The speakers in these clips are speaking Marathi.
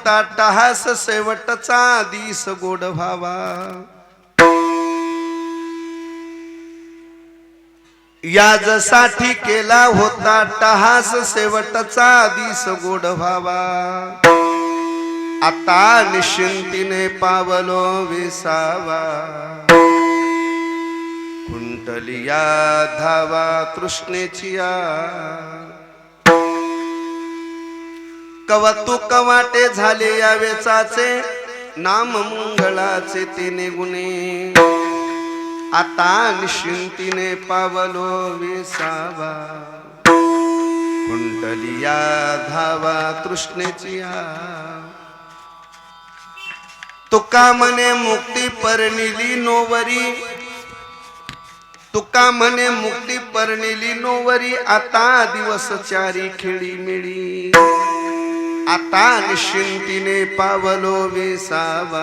होता टहास शेवटचा दिस गोड व्हावा याजसाठी केला होता टहास शेवटचा दिस गोड व्हावा आता निश्चिंतीने पावलो विसावा कुंटलिया धावा तृष्णेचिया कवतुक वाटे झाले या वेचाचे नाम मंगळाचे तिने गुणे आता निश्चिंतीने पावलो विसावा कुंटलिया धावा तृष्णेचिया तुका मने मुक्ती परनिली नोवरी तुका मने मुक्ती परनिली नोवरी आता दिवस चारी खेळी मिळी आता निश्चिंतीने पावलो विसावा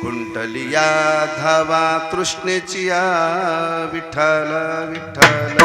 कुंटलिया धावा तृष्णेचिया विठ्ठल विठ्ठल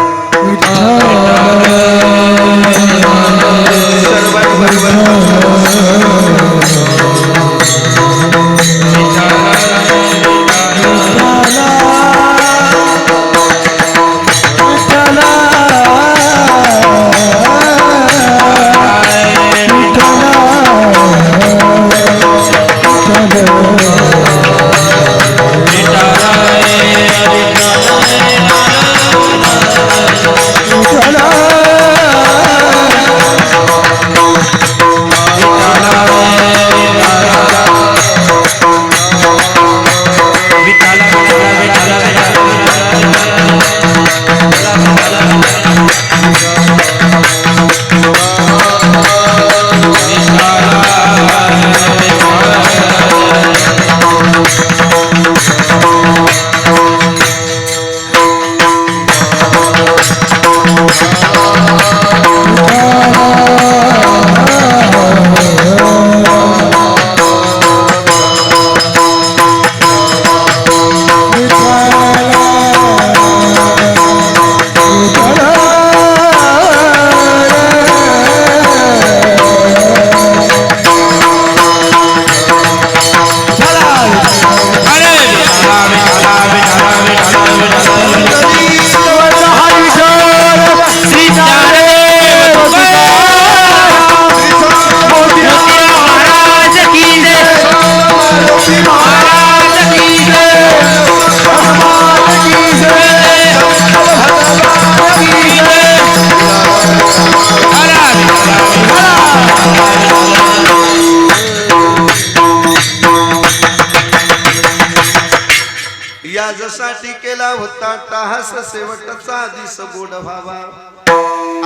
याजसाठी केला होता टहास शेवटचा दिस गोड व्हावा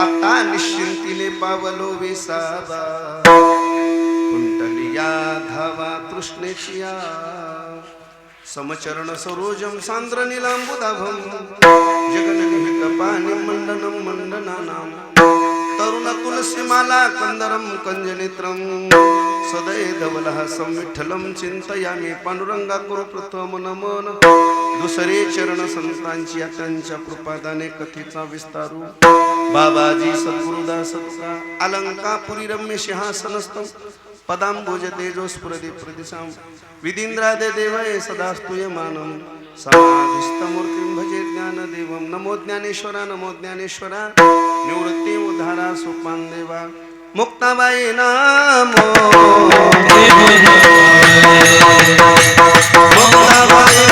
आता निश्चिंतीने पावलो विसावा कुंटलिया धावा तृष्णेचिया समचरण सरोजम सांद्र नीलांबुदाभम जगन्निहित पाणी मंडनम मंडनानाम तरुण तुलसीमाला कंदरम कंजनेत्रम सदय धवलहासं विठ्ठलं चिंतयामि पांडुरंगा कुरु प्रथम नमन दुसरे चरण संतांची त्यांच्या कृपादाने कथेचा विस्तारू बाबाजी सद्गुरुदास तुका अलंकापुरी रम्य सिंहासनस्थं पदांबुज तेजो स्फुरति प्रदिशां विदींद्रादे देवये सदा स्तूयमानं समाधिस्थमूर्तिं भजे ज्ञानदेवं नमो ज्ञानेश्वरा निवृत्ति उद्धारा सोपान देवा मुक्ताबाई नामो मुक्ताबाई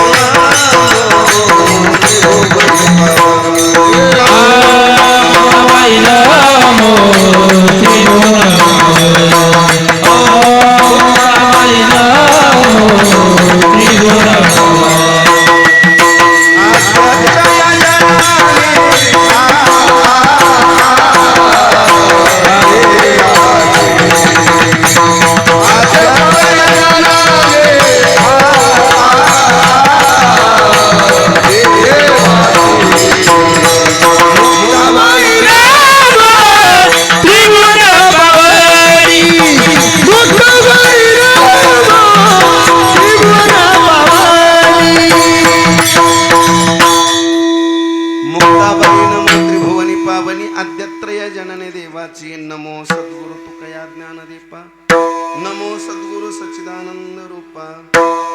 नमो सद्गुरु सच्चिदानंद रूपा,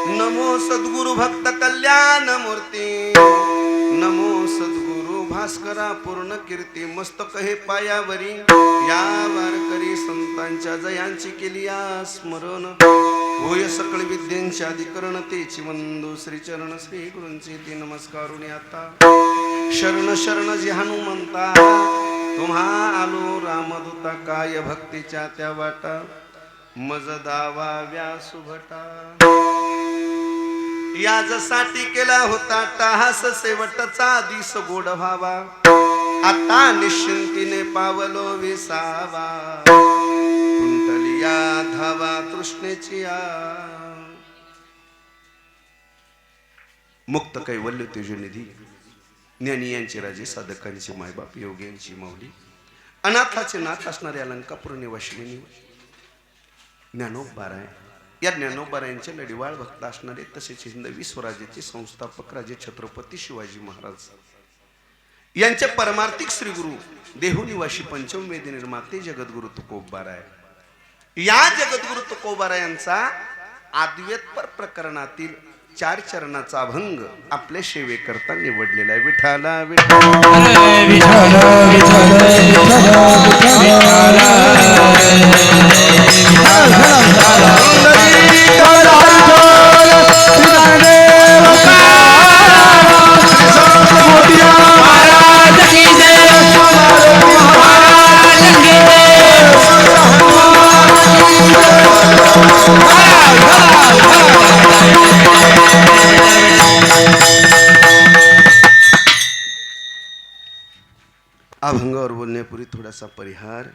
नमो सद्गुरु भक्त कल्याण मूर्ती, नमो सद्गुरु भास्करा पूर्ण कीर्ती. मस्तक हे पायावरी या वारकरी संतांच्या जयांची केली स्मरण. होय सकळ विद्यांची अधिकरण तेची वंदू. श्री चरण श्री गुरूंचे ते नमस्कारुनी आता. शरण शरण जी हनुमंता, तुम्हा आलो रामदूता. काय भक्तीच्या त्या वाटा, मज दावा व्यासुभटा. याजसाठी केला होता टाहास, शेवटचा दिस गोड व्हावा. आता निश्चिंतीने पावलो विसावा. कुंटलिया धावा तृष्णेची आ. मुक्त कैवल्य तेजनिधी, ज्ञानी यांचे राजे, साधकांचे मायबाप, योग्यांची माऊली, अनाथाचे नाथ असणारे अलंकापूर निवासिनी ज्ञानोबाराय. या ज्ञानोबारायांचे लढीवाळ भक्त असणारे तसेच हिंदवी स्वराज्याचे संस्थापक राजे छत्रपती शिवाजी महाराज यांचे परमार्थिक श्रीगुरु देहुनिवासी पंचमवेदी निर्माते जगद्गुरु तुकोबाराय. या जगद्गुरु तुकोबारायांचा आद्वैत प्रकरणातील 4 चरणाचा अभंग आपल्या सेवेकरता निवडलेला आहे. विठाला अभंगावर बोलण्यापूर्वी थोडासा परिहार.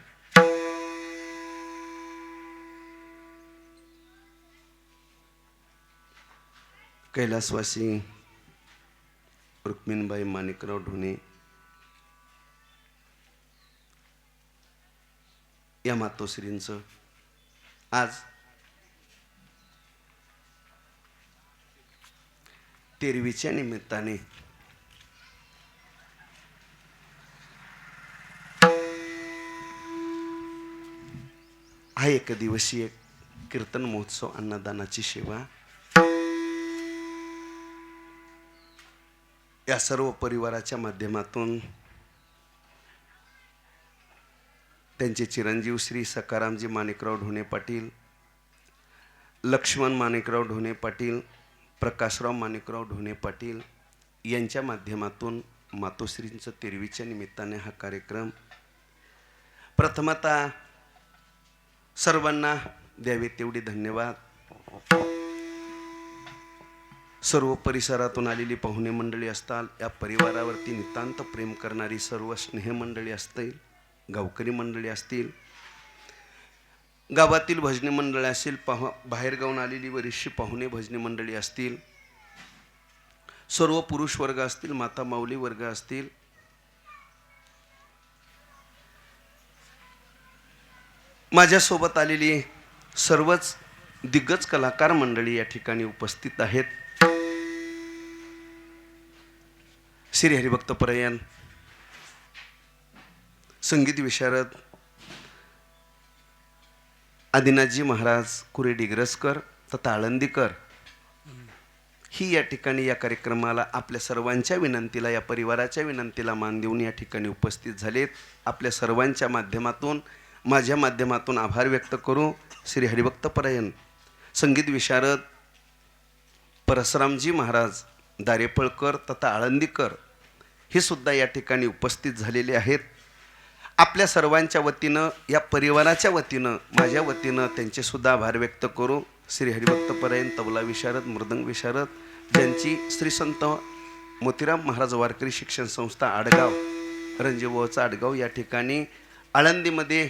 कैलासवासी रुक्मिणबाई माणिकराव ढोणे या मातोश्रींचं आज 13वीच्या निमित्ताने हा 1 दिवसीय कीर्तन महोत्सव, अन्नदानाची सेवा या सर्व परिवाराच्या माध्यमातून त्यांचे चिरंजीव श्री सकारामजी माणिकराव ढोणे पाटील, लक्ष्मण माणिकराव ढोणे पाटील, प्रकाशराव माणिकराव ढोणे पाटील यांच्या माध्यमातून मातोश्रींचं 13वीच्या निमित्ताने हा कार्यक्रम. प्रथमतः सर्वांना द्यावे तेवढे धन्यवाद. सर्व परिसरातून आलेली पाहुणे मंडळी असतात, या परिवारावरती नितांत प्रेम करणारी सर्व स्नेहमंडळी असतील, गावकरी मंडळी असतील, गावातील भजनी मंडळी असतील, बाहेरगावून आलेली बरीचशी पाहुणे भजनी मंडळी असतील, सर्व पुरुष वर्ग असतील, माता माऊली वर्ग असतील, माझ्यासोबत आलेली सर्वच दिग्गज कलाकार मंडळी या ठिकाणी उपस्थित आहेत. श्री हरिभक्त परायण संगीत विशारद आदिनाथजी महाराज कुरे डिग्रसकर तथा आळंदीकर ही या ठिकाणी या कार्यक्रमाला आपल्या सर्वांच्या विनंतीला, या परिवाराच्या विनंतीला मान देऊन या ठिकाणी उपस्थित झालेत. आपल्या सर्वांच्या माध्यमातून, माझ्या माध्यमातून आभार व्यक्त करू. श्री हरिभक्त परायण संगीत विशारद परसरामजी महाराज दारेपळकर तथा आळंदीकर हे सुद्धा या ठिकाणी उपस्थित झालेले आहेत. आपल्या सर्वांच्या वतीनं, या परिवाराच्या वतीनं, माझ्या वतीनं त्यांचे सुद्धा आभार व्यक्त करू. श्री हरिभक्त परायण तबला विशारद, मृदंग विशारद ज्यांची श्री संत मोतीराम महाराज वारकरी शिक्षण संस्था आडगाव, रणजीभाऊचा आडगाव या ठिकाणी आळंदीमध्ये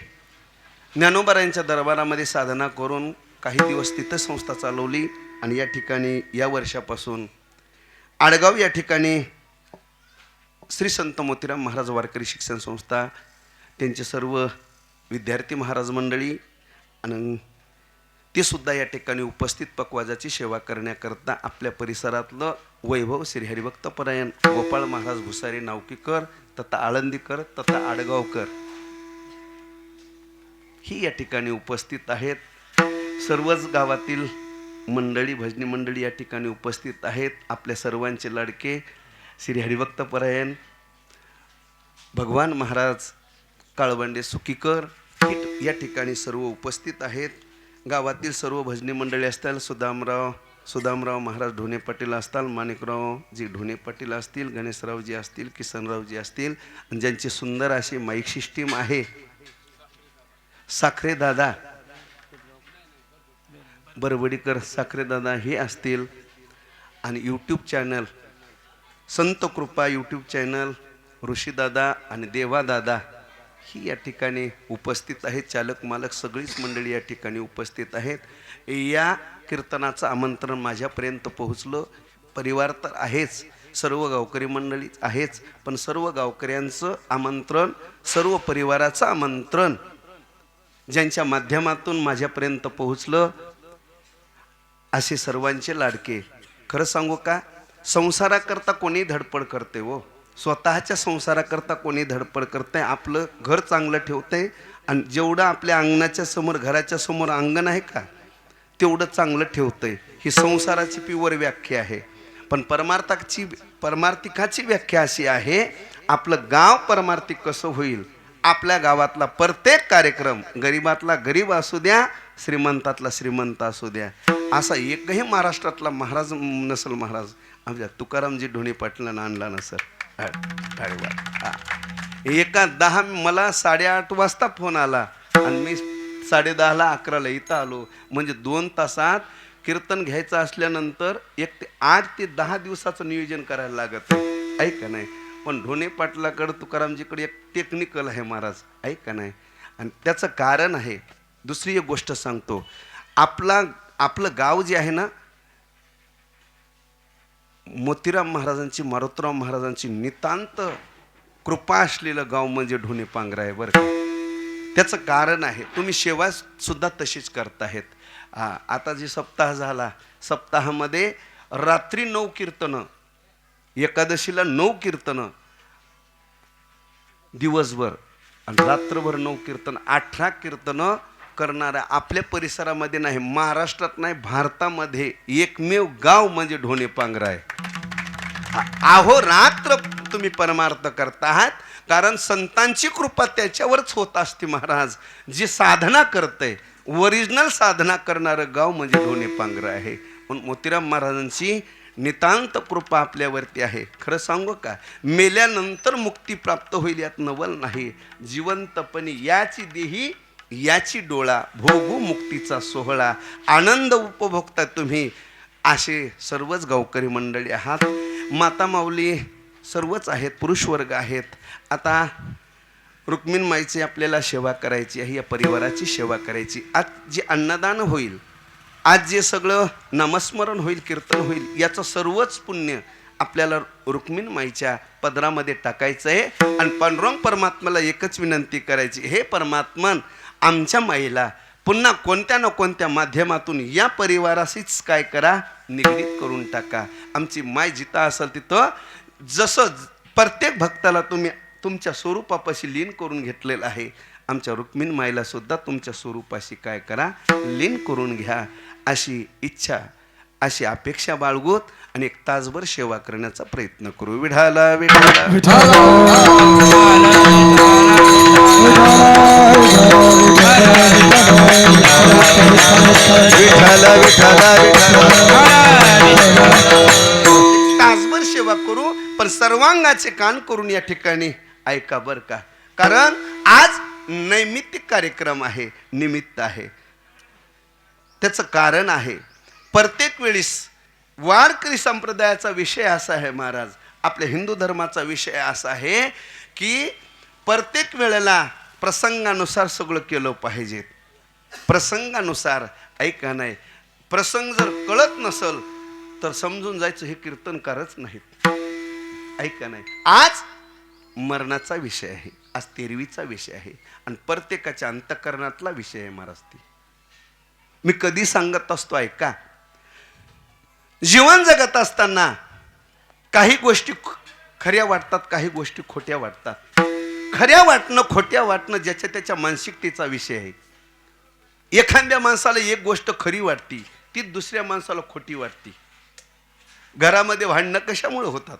ज्ञानोबारायांच्या दरबारामध्ये साधना करून काही दिवस तिथं संस्था चालवली आणि या ठिकाणी या वर्षापासून आडगाव या ठिकाणी श्री संत मोतीराम महाराज वारकरी शिक्षण संस्था, त्यांचे सर्व विद्यार्थी महाराज मंडळी आणि ते सुद्धा या ठिकाणी उपस्थित पकवाजाची सेवा करण्याकरता आपल्या परिसरातलं वैभव श्री हरिभक्त परायण गोपाळ महाराज भुसारी नावकीकर तथा आळंदीकर तथा आडगावकर ही या ठिकाणी उपस्थित आहेत. सर्वच गावातील मंडळी, भजनी मंडळी या ठिकाणी उपस्थित आहेत. आपल्या सर्वांचे लाडके श्री हरिभक्तपरायण भगवान महाराज काळवंडे सुकीकर या ठिकाणी सर्व उपस्थित आहेत. गावातील सर्व भजनी मंडळी असतील, सुदामराव महाराज ढोणे पाटील असतील, माणिकरावजी ढोणे पाटील असतील, गणेशरावजी असतील, किसनरावजी असतील, ज्यांची सुंदर अशी माईक सिस्टीम आहे, साखरे दादा बरवडीकर साखरे दादा हे असतील, आणि यूट्यूब चॅनल संत कृपा यूट्यूब चॅनल ऋषीदादा आणि देवादादा ही या ठिकाणी उपस्थित आहेत. चालक मालक सगळीच मंडळी या ठिकाणी उपस्थित आहेत. या कीर्तनाचं आमंत्रण माझ्यापर्यंत पोहोचलं. परिवार तर आहेच, सर्व गावकरी मंडळी आहेच, पण सर्व गावकऱ्यांचं आमंत्रण, सर्व परिवाराचं आमंत्रण ज्यांच्या माध्यमातून माझ्यापर्यंत पोहोचलं असे सर्वांचे लाडके. खरं सांगू का, संसाराकरता कोणी धडपड करते हो, स्वतःच्या संसाराकरता कोणी धडपड करते, आपलं घर चांगलं ठेवते, आणि जेवढं आपल्या अंगणाच्या समोर, घराच्या समोर अंगण आहे का, तेवढं चांगलं ठेवतंय. ही संसाराची प्युअर व्याख्या आहे. पण परमार्थिकाची व्याख्या अशी आहे, आपलं गाव परमार्थिक कसं होईल, आपल्या गावातला प्रत्येक कार्यक्रम, गरीबातला गरीब असू द्या, श्रीमंतातला श्रीमंत असू द्या, असा एकही महाराष्ट्रातला महाराज नसल महाराज आमच्या तुकारामजी ढोणे पाटलांना आणला नसल. मला 8:30 वाजता फोन आला आणि मी 10:30ला 11ला इथं आलो. म्हणजे 2 तासात कीर्तन घ्यायचं असल्यानंतर 8 ते 10 दिवसाचं नियोजन करायला लागत आहे, ऐका नाही. पण ढोणे पाटलाकडं तुकारामजीकडे एक टेक्निकल आहे महाराज, ऐका नाही. आणि त्याचं कारण आहे, दुसरी एक गोष्ट सांगतो, आपलं गाव जे आहे ना, मोतीराम महाराजांची, मारुतराव महाराजांची नितांत कृपा असलेलं गाव म्हणजे ढोणे पांगरा आहे बरं का. त्याचं कारण आहे, तुम्ही सेवा सुद्धा तशीच करताहेत. आता जे सप्ताह झाला, सप्ताहामध्ये रात्री 9 कीर्तनं, एकादशीला 9 कीर्तनं दिवसभर, आणि रात्रभर 9 कीर्तन, 18 कीर्तनं करणाऱ्या आपल्या परिसरामध्ये नाही, महाराष्ट्रात नाही, भारतामध्ये एकमेव गाव म्हणजे ढोणे पांगरा आहे. अहोरात्र तुम्ही परमार्थ करता आहात, कारण संतांची कृपा त्याच्यावरच होत असते महाराज. जी साधना करते, ओरिजिनल साधना करणारं गाव म्हणजे ढोणे पांगरा आहे. म्हणून मोतीराम महाराजांची नितांत कृपा आपल्यावरती आहे. खरं सांगू का, मेल्यानंतर मुक्ती प्राप्त होईल यात नवल नाही. जिवंतपणी याची देही याची डोळा, भोगू मुक्तीचा सोहळा, आनंद उपभोगता तुम्ही. असे सर्वच गावकरी मंडळी आहात, माता माऊली सर्वच आहेत, पुरुष वर्ग आहेत. आता रुक्मिणमाईची आपल्याला सेवा करायची आहे, या परिवाराची सेवा करायची. आज जे अन्नदान होईल, आज जे सगळं नामस्मरण होईल, कीर्तन होईल, याचं सर्वच पुण्य आपल्याला रुक्मिणमाईच्या पदरामध्ये टाकायचं आहे. आणि पांडुरंग परमात्म्याला एकच विनंती करायची, हे परमात्मन, आमच्या माईला पुन्हा कोणत्या ना कोणत्या माध्यमातून या परिवाराशीच काय करा, निगडीत करून टाका. आमची माय जिथं असेल तिथं, जसं प्रत्येक भक्ताला तुम्ही तुमच्या स्वरूपापाशी लीन करून घेतलेलं आहे, आमच्या रुक्मिणी माईला सुद्धा तुमच्या स्वरूपाशी काय करा, लीन करून घ्या. अशी इच्छा, अशी अपेक्षा बाळगूत आणि 1 तासभर सेवा करण्याचा प्रयत्न करू. विठाला विठाला विठाला तासभर सेवा करू, पण सर्वांगाचे कान करून या ठिकाणी ऐका बर का. कारण आज नैमित्तिक कार्यक्रम आहे, निमित्त आहे. त्याचं कारण आहे, प्रत्येक वेळेस वारकरी संप्रदायाचा विषय असा आहे महाराज, आपल्या हिंदू धर्माचा विषय असा आहे की प्रत्येक वेळेला प्रसंगानुसार सगळं केलं पाहिजे. प्रसंगानुसार, ऐका नाही, प्रसंग जर कळत नसल तर समजून जायचं हे कीर्तनकारच नाहीत, ऐका नाही. आज मरणाचा विषय आहे, आज तेरवीचा विषय आहे, आणि प्रत्येकाच्या अंतःकरणातला विषय आहे महाराज. ती मी कधी सांगत असतो, ऐका, जीवन जगत असताना काही गोष्टी खऱ्या वाटतात, काही गोष्टी खोट्या वाटतात. खऱ्या वाटणं, खोट्या वाटणं ज्याच्या त्याच्या मानसिकतेचा विषय आहे. एखाद्या माणसाला एक गोष्ट खरी वाटती, ती दुसऱ्या माणसाला खोटी वाटती. घरामध्ये भांडणं कशामुळे होतात?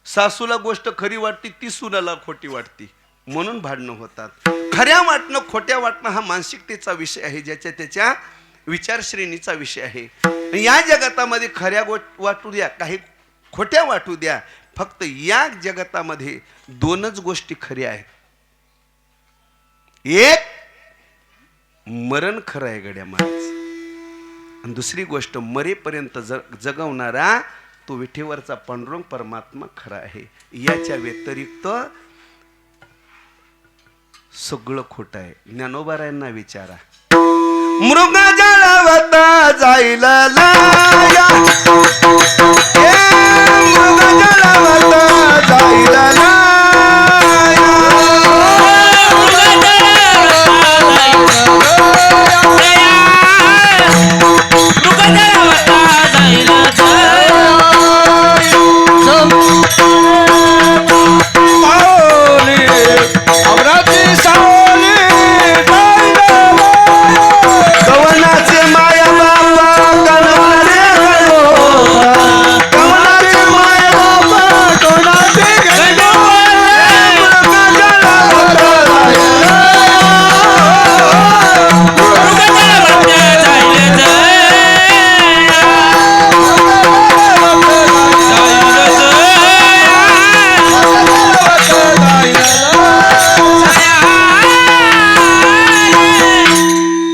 सासूला गोष्ट खरी वाटती, ती सुनाला खोटी वाटती, म्हणून भांडणं होतात. खऱ्या वाटणं खोट्या वाटणं हा मानसिकतेचा विषय आहे, ज्याच्या त्याच्या विचारश्रेणीचा विषय आहे. या जगतामध्ये खऱ्या वाटू द्या, काही खोट्या वाटू द्या, फक्त या जगतामध्ये दोनच गोष्टी खऱ्या आहेत. एक मरण खरं आहे गड्या माणूस, आणि दुसरी गोष्ट मरेपर्यंत जगवणारा तो विठेवरचा पांडुरंग परमात्मा खरा आहे. याच्या व्यतिरिक्त सगळं खोटं आहे. ज्ञानोबारायांना विचारा. मृग जळवता जाईल लाया,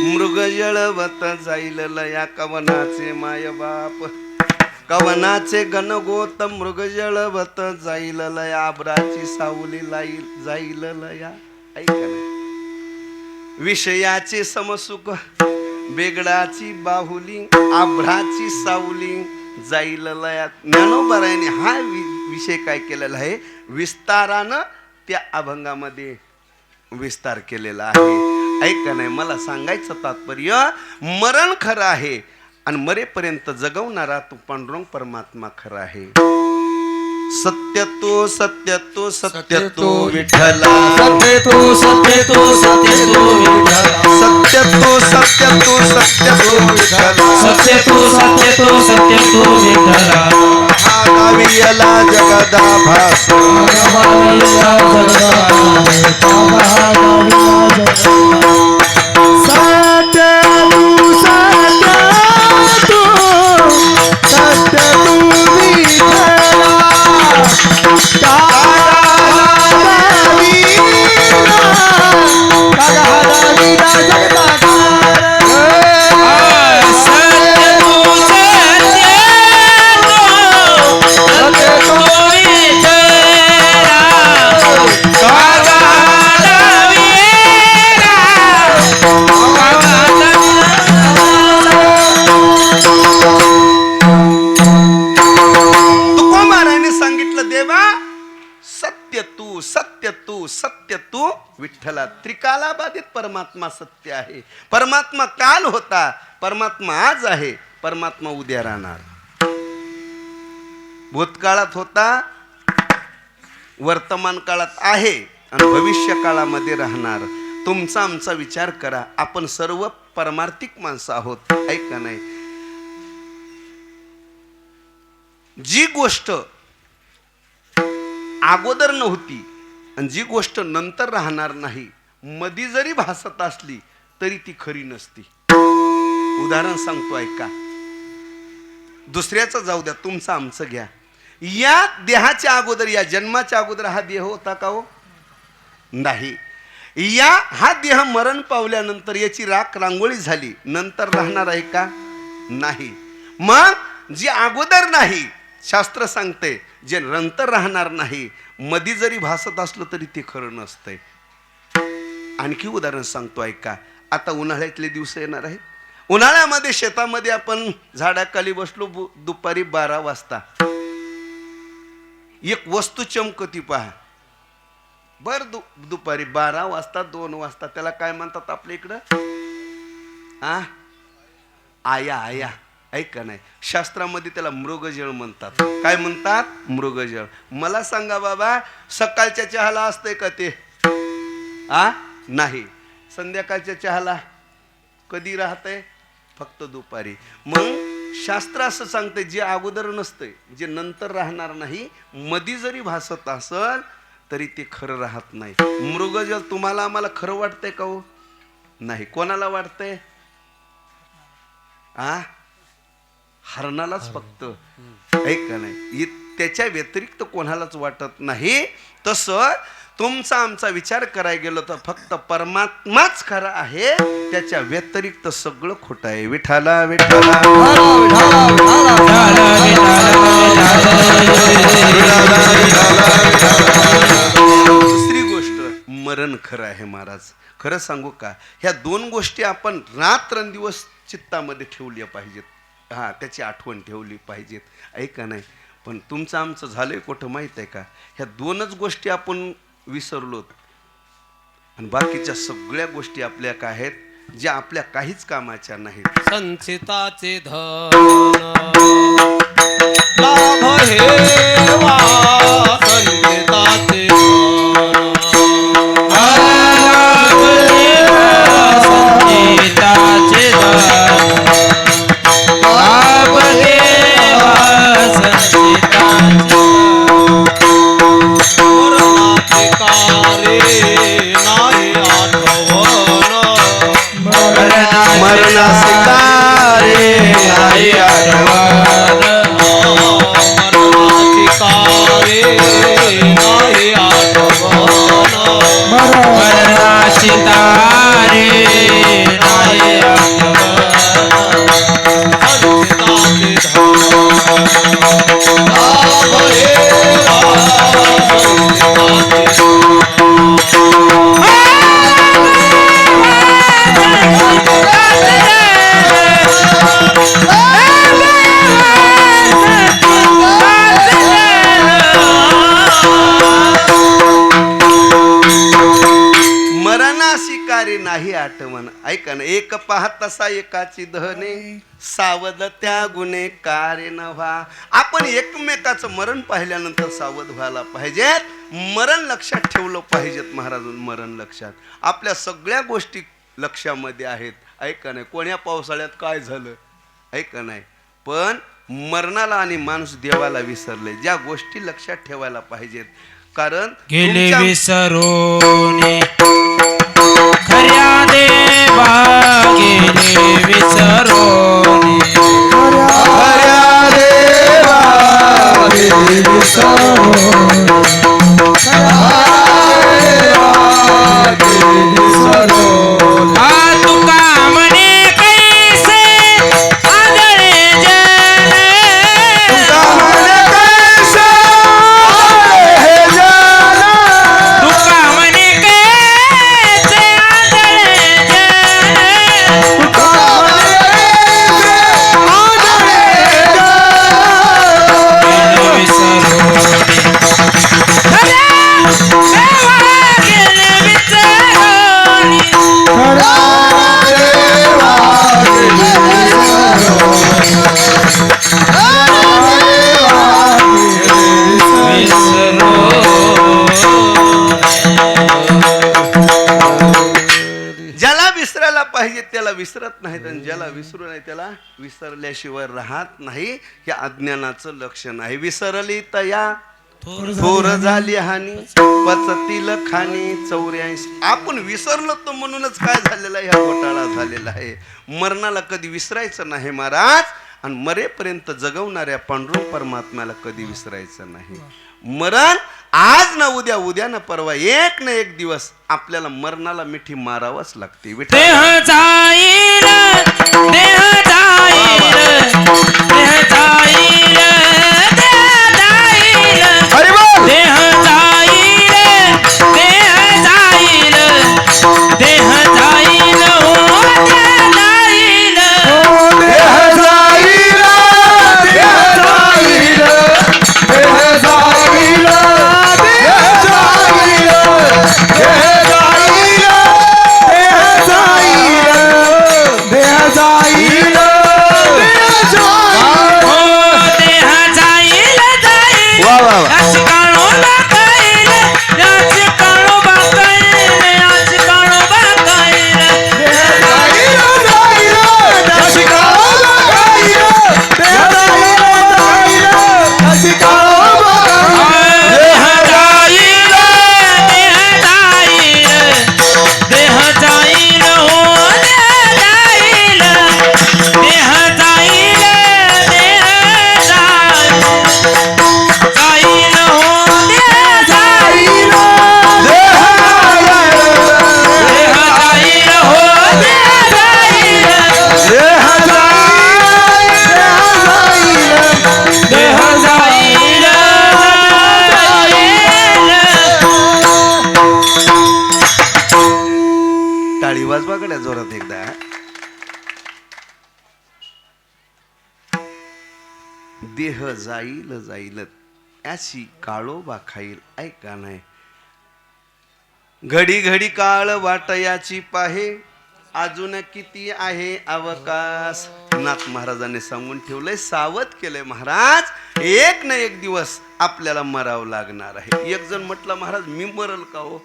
मृग जळवता जाईल लाया, कवनाचे माय बाप, कवनाचे गणगोत मृग जळवत जाईल लया, आबराची सावली जाईल लया. ऐका ना, विषयाचे समसुख बेगडाची बाहुली, आभ्राची सावली जाईल लया. ज्ञानोबारायाने हा विषय काय केलेला आहे, विस्तारानं त्या अभंगामध्ये विस्तार केलेला आहे. ऐका नाही, मला सांगायचं तात्पर्य, मरण खरं आहे आणि मरेपर्यंत जगवणारा तो पांडुरंग परमात्मा खरा आहे. सत्य तो सत्य तो सत्य तो विठ्ठला, सत्य तो सत्य तो सत्य तो विठ्ठला, सत्य तो सत्य तो सत्य तो विठ्ठला, सत्य तो सत्य तो सत्य तो विठ्ठला. हा गावियला जगदा भास, गावियला जगदा सत्य तू विठ्ठला. त्रिकालाबाधित परमात्मा सत्य आहे. परमात्मा काल होता, परमात्मा आज आहे, परमात्मा उद्या राहणार. भूतकाळात होता, वर्तमान काळात आहे आणि भविष्य काळामध्ये राहणार. तुमचा आमचा विचार करा, आपण सर्व परमार्थिक माणसं आहोत. ऐका नाही, जी गोष्ट अगोदर नव्हती आणि जी गोष्ट नंतर राहणार नाही, मधी जरी भासत असली तरी ती खरी नसती. उदाहरण सांगतो ऐका, दुसऱ्याचं जाऊ द्या, तुमचं आमचं घ्या. या देहाच्या अगोदर, या जन्माच्या अगोदर हा देह होता का हो? नाही. हा देह मरण पावल्यानंतर याची राख रांगोळी झाली, नंतर राहणार आहे का? नाही. मग जे अगोदर नाही, शास्त्र सांगते, जे नंतर राहणार नाही, मधी जरी भासत असलं तरी ते खरं नसतंय. आणखी उदाहरण सांगतो ऐका. आता उन्हाळ्यातले दिवस येणार आहे. उन्हाळ्यामध्ये शेतामध्ये आपण झाडाखाली बसलो, दुपारी 12 वाजता एक वस्तू चमकती पहा. बर दुपारी 12 वाजता 2 वाजता त्याला काय म्हणतात आपल्या इकडं? आया आया. ऐका नाही, शास्त्रामध्ये त्याला मृगजळ म्हणतात. काय म्हणतात? मृगजळ. मला सांगा बाबा, सकाळच्या चहाला असतंय का ते? नाही. संध्याकाळच्या चहाला कधी राहतंय? फक्त दुपारी. मग शास्त्र असं सांगतंय, जे अगोदर नसतंय, जे नंतर राहणार नाही, मधी जरी भासत असल तरी ते खरं राहत नाही. मृगजल तुम्हाला आम्हाला खरं वाटतंय का हो? नाही. कोणाला वाटतंय? हरणालाच फक्त, ऐक का नाही, त्याच्या व्यतिरिक्त कोणालाच वाटत नाही. तसं तुमचा आमचा विचार करायला गेलो तर फक्त परमात्माच खरा आहे, त्याच्या व्यतिरिक्त सगळं खोटं आहे. विठाला विठाला दुसरी गोष्ट, मरण खरं आहे महाराज. खरं सांगू का, ह्या दोन गोष्टी आपण रात्रंदिवस चित्तामध्ये ठेवल्या पाहिजेत. त्याची आठवण ठेवली पाहिजेत, ऐका नाही. पण तुमचं आमचं झालंय कुठं माहित आहे का? ह्या दोनच गोष्टी आपण विसरलोत आणि बाकीच्या सगळ्या गोष्टी आपल्या काय आहेत, ज्या आपल्या काहीच कामाच्या नाहीत. संचिताचे धन लाभ हेवा, संचिताचे संचिताचे लाभ हेवा, संचिताचे मरणाचे कार्य नाही आठवण, मरणाचे कार्य नाही आठवण, मरणाचे कार्य नाही आठवण, मरणाचे कार्य नाही आठवण, संचिताचे धन लाभ हेवा, मरणाशी कार्य नाही आठवण. ऐका ना, एक पाहत तसा एकाची दहने, सावध त्या गुन्हे कार्य न व्हा. आपण एकमेकाचं मरण पाहिल्यानंतर सावध व्हायला पाहिजेत, मरण लक्षात ठेवलं पाहिजेत. महाराजांनी मरण लक्षात, आपल्या सगळ्या गोष्टी लक्षामध्ये आहेत. ऐका नाही, कोण्या पावसाळ्यात काय झालं, ऐका नाही, पण मरणाला आणि माणूस देवाला विसरले. ज्या गोष्टी लक्षात ठेवायला पाहिजेत, कारण गेले विसरून खऱ्या देवा, गेले विसरून खऱ्या देवा, गेले विसरून तुका म्हणे कैसे आदळे जन, तुका म्हणे कैसे आदळे जन, तुका म्हणे कैसे आदळे जन, तुका म्हणे आदळे विसरून ज्याला विसरायला पाहिजे त्याला विसरत नाहीत, आणि ज्याला विसरू नाही त्याला विसरल्याशिवाय राहत नाही. हे अज्ञानाचं लक्षण आहे. विसरली तया थोर झाली हानी, पचतील खाणी 84. आपण विसरलो तर म्हणूनच काय झालेलं आहे, हा घोटाळा झालेला आहे. मरणाला कधी विसरायचं नाही महाराज, आणि मरेपर्यंत जगवणाऱ्या पांडुरंग परमात्म्याला कधी विसरायचं नाही. मरण आज ना उद्या, उद्या ना परवा, एक ना एक दिवस आपल्याला मरणाला मिठी मारावंच लागते. देह जाईल, देह जाईल, देह जाईल, देह जाईल, देह जाईल, देह जाईल, देह जाईल, हो देह जाईल, देह जाईल, देह जाईल, देह जाईल, देह जाईल, देह जाईल, देह जाईल. देह जाईल जाईल अशी काळोबा खाईल ऐका नाही. घडी घडी काळ वाटयाची पाहे अजून किती आहे अवकाश. नाथ महाराजांनी सांगून ठेवलंय, सावध केलंय महाराज, एक ना एक दिवस आपल्याला मरावं लागणार आहे. एक जण म्हटलं महाराज मी मरल का हो.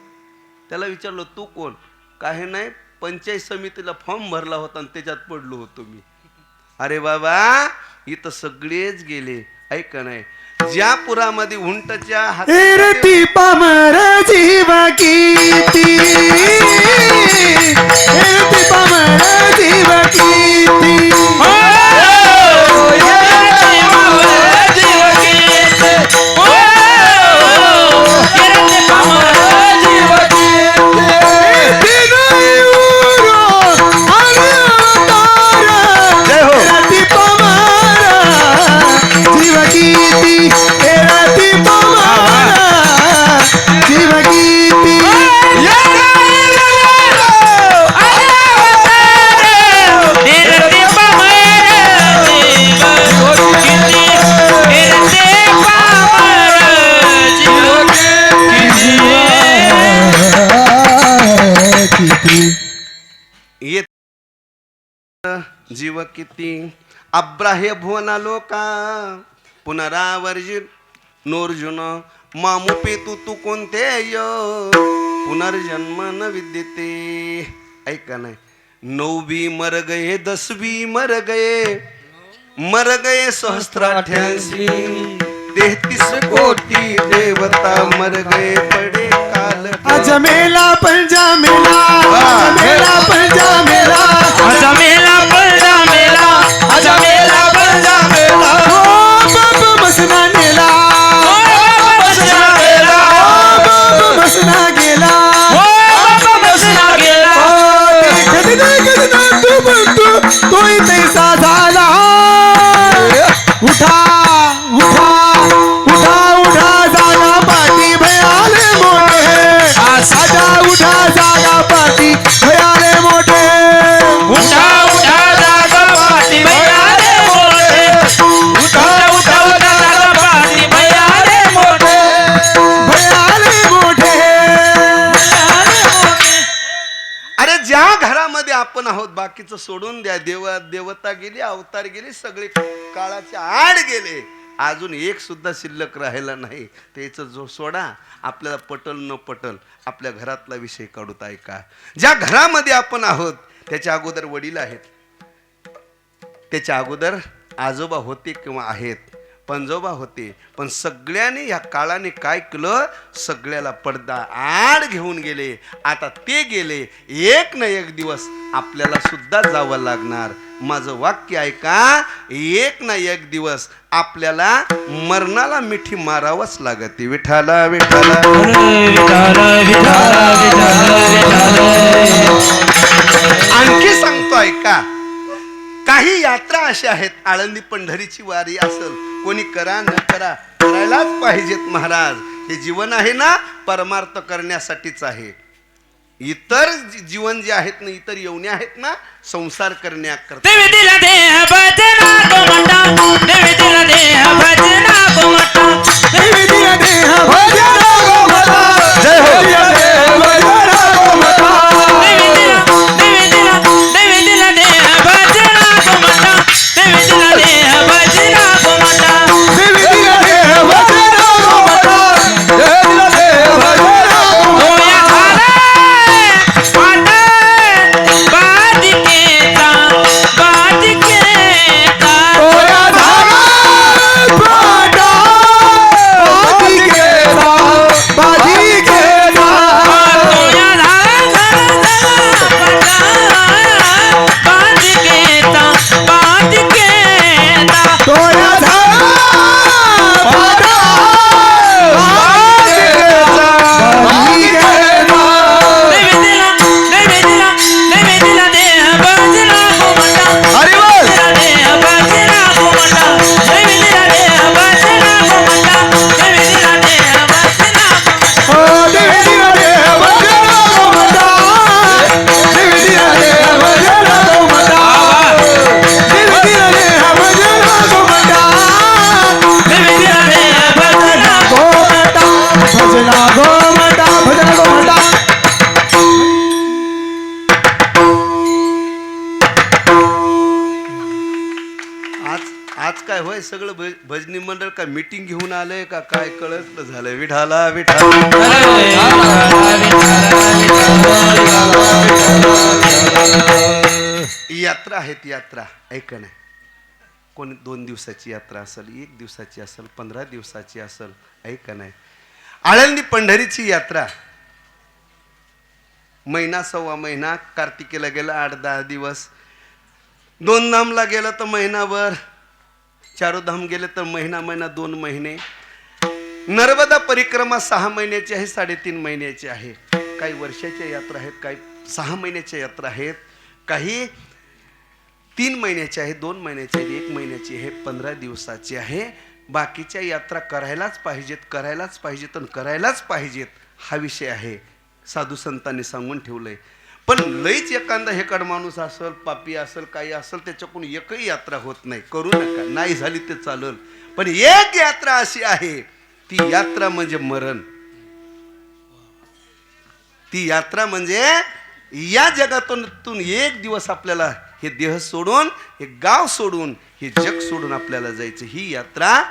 त्याला विचारलं तू कोण. काही नाही, पंचायत समितीला फॉर्म भरला होता आणि त्याच्यात पडलो होतो मी. अरे बाबा इथं सगळेच गेले ऐका नाही. ज्या पुरामध्ये उंटच्या एरती पामर जीव कीती, एरती पामर जीव कीती. जीव किती अब्राहे भुवना लोका पुनरावर्जित नोर्जुन मामुपे तू कोणते पुनर्जन्म न विद्यते. ऐका नाही. 9वी मर गए 10वी मर गए सहस्त्राठ्यांशी 33 कोटी देवता मर गए पडे काल. अजमेला पंजा मेला, अजमेला पंजा मेला, अजमेला पंजा मेला, अजमेला पंजा मेला. बाप मसना नेला, बसना गेला, बाप मसना गेला. बसना गेला. गदना तू म्हणतो तोही तैसा झाला. उठा उठा उठा उठा जागा पाठी भयाले मोठे. आजा उठा जागा पाठी भयाले मोठे. उठा उठा जागा पाठी भयाले मोठे. उठा उठा उठा जागा पाठी भयाले मोठे. भयाले मोठे. अरे ज्या घरामध्ये आपण आहोत बाकीचं सोडून द्या. देवता गेली, अवतार गेली, सगळे काळाच्या आड गेले. अजून एक सुद्धा शिल्लक राहिला नाही. त्याचं जो सोडा, आपल्याला पटल न पटल आपल्या घरातला विषय काढूत ऐका. ज्या घरामध्ये आपण आहोत त्याच्या अगोदर वडील आहेत, त्याच्या अगोदर आजोबा होते किंवा आहेत, पंजोबा होते. पण सगळ्यांनी ह्या काळाने काय केलं, सगळ्याला पडदा आड घेऊन गेले. आता ते गेले, एक ना एक दिवस आपल्याला सुद्धा जावं लागणार. माझं वाक्य ऐका, एक ना एक दिवस आपल्याला मरणाला मिठी मारावंच लागते. विठाला विठाला आणखी सांगतो ऐका. काही यात्रा अशा आहेत, आळंदी पंढरीची वारी असेल, कोणी करा न करा, करायलाच पाहिजेत महाराज. हे जीवन आहे ना परमार्थ करण्यासाठीच आहे. इतर जीवन जे आहेत ना, इतर येवणे आहेत ना संसार करण्याकरता. देवी दिला देह भजना को मटा, देवी दिला देह भजना को मटा. देवी दिला देह भजना को मटा. जय हो देह भजना को मटा. देवी दिला देह भजना को मटा. देवी दिला देह भजना को मटा. देवी दिला देह भजना को मटा. देवी दिला देह भजना को मटा. होया झाला बादिकेचा होया झाला पाटा बादिकेचा. आज काय होय सगळं भजनी मंडळ काय मीटिंग घेऊन आलंय का काय कळत झालंय विठाला विठाला यात्रा आहेत यात्रा ऐक नाही कोणी 2 दिवसाची यात्रा असेल 1 दिवसाची असेल 15 दिवसाची असेल ऐक नाही आळंदी पंढरीची यात्रा महिना सव्वा महिना कार्तिकेला गेला 8-10 दिवस 2 धामला गेलं तर महिनाभर 4 धाम गेले तर महिना 2 महिने नर्मदा परिक्रमा 6 महिन्याची आहे 3.5 महिन्याची आहे काही वर्षाच्या यात्रा आहेत काही 6 महिन्याच्या यात्रा आहेत काही 3 महिन्याची आहे 2 महिन्याची आहे 1 महिन्याची आहे 15 दिवसाची आहे बाकीच्या यात्रा करायलाच पाहिजेत आणि करायलाच पाहिजेत हा विषय आहे साधू संतांनी सांगून ठेवलंय पण लईच एखादा हेकड माणूस असेल पापी असेल काही असेल त्याच्याकडून एकही यात्रा होत नाही करू नका नाही झाली ते चालेल पण एक यात्रा अशी आहे ती यात्रा म्हणजे मरण ती यात्रा म्हणजे या जगातून एक दिवस आपल्याला हे देह सोडून हे गाव सोडून हे जग सोडून आपल्याला जायचं ही यात्रा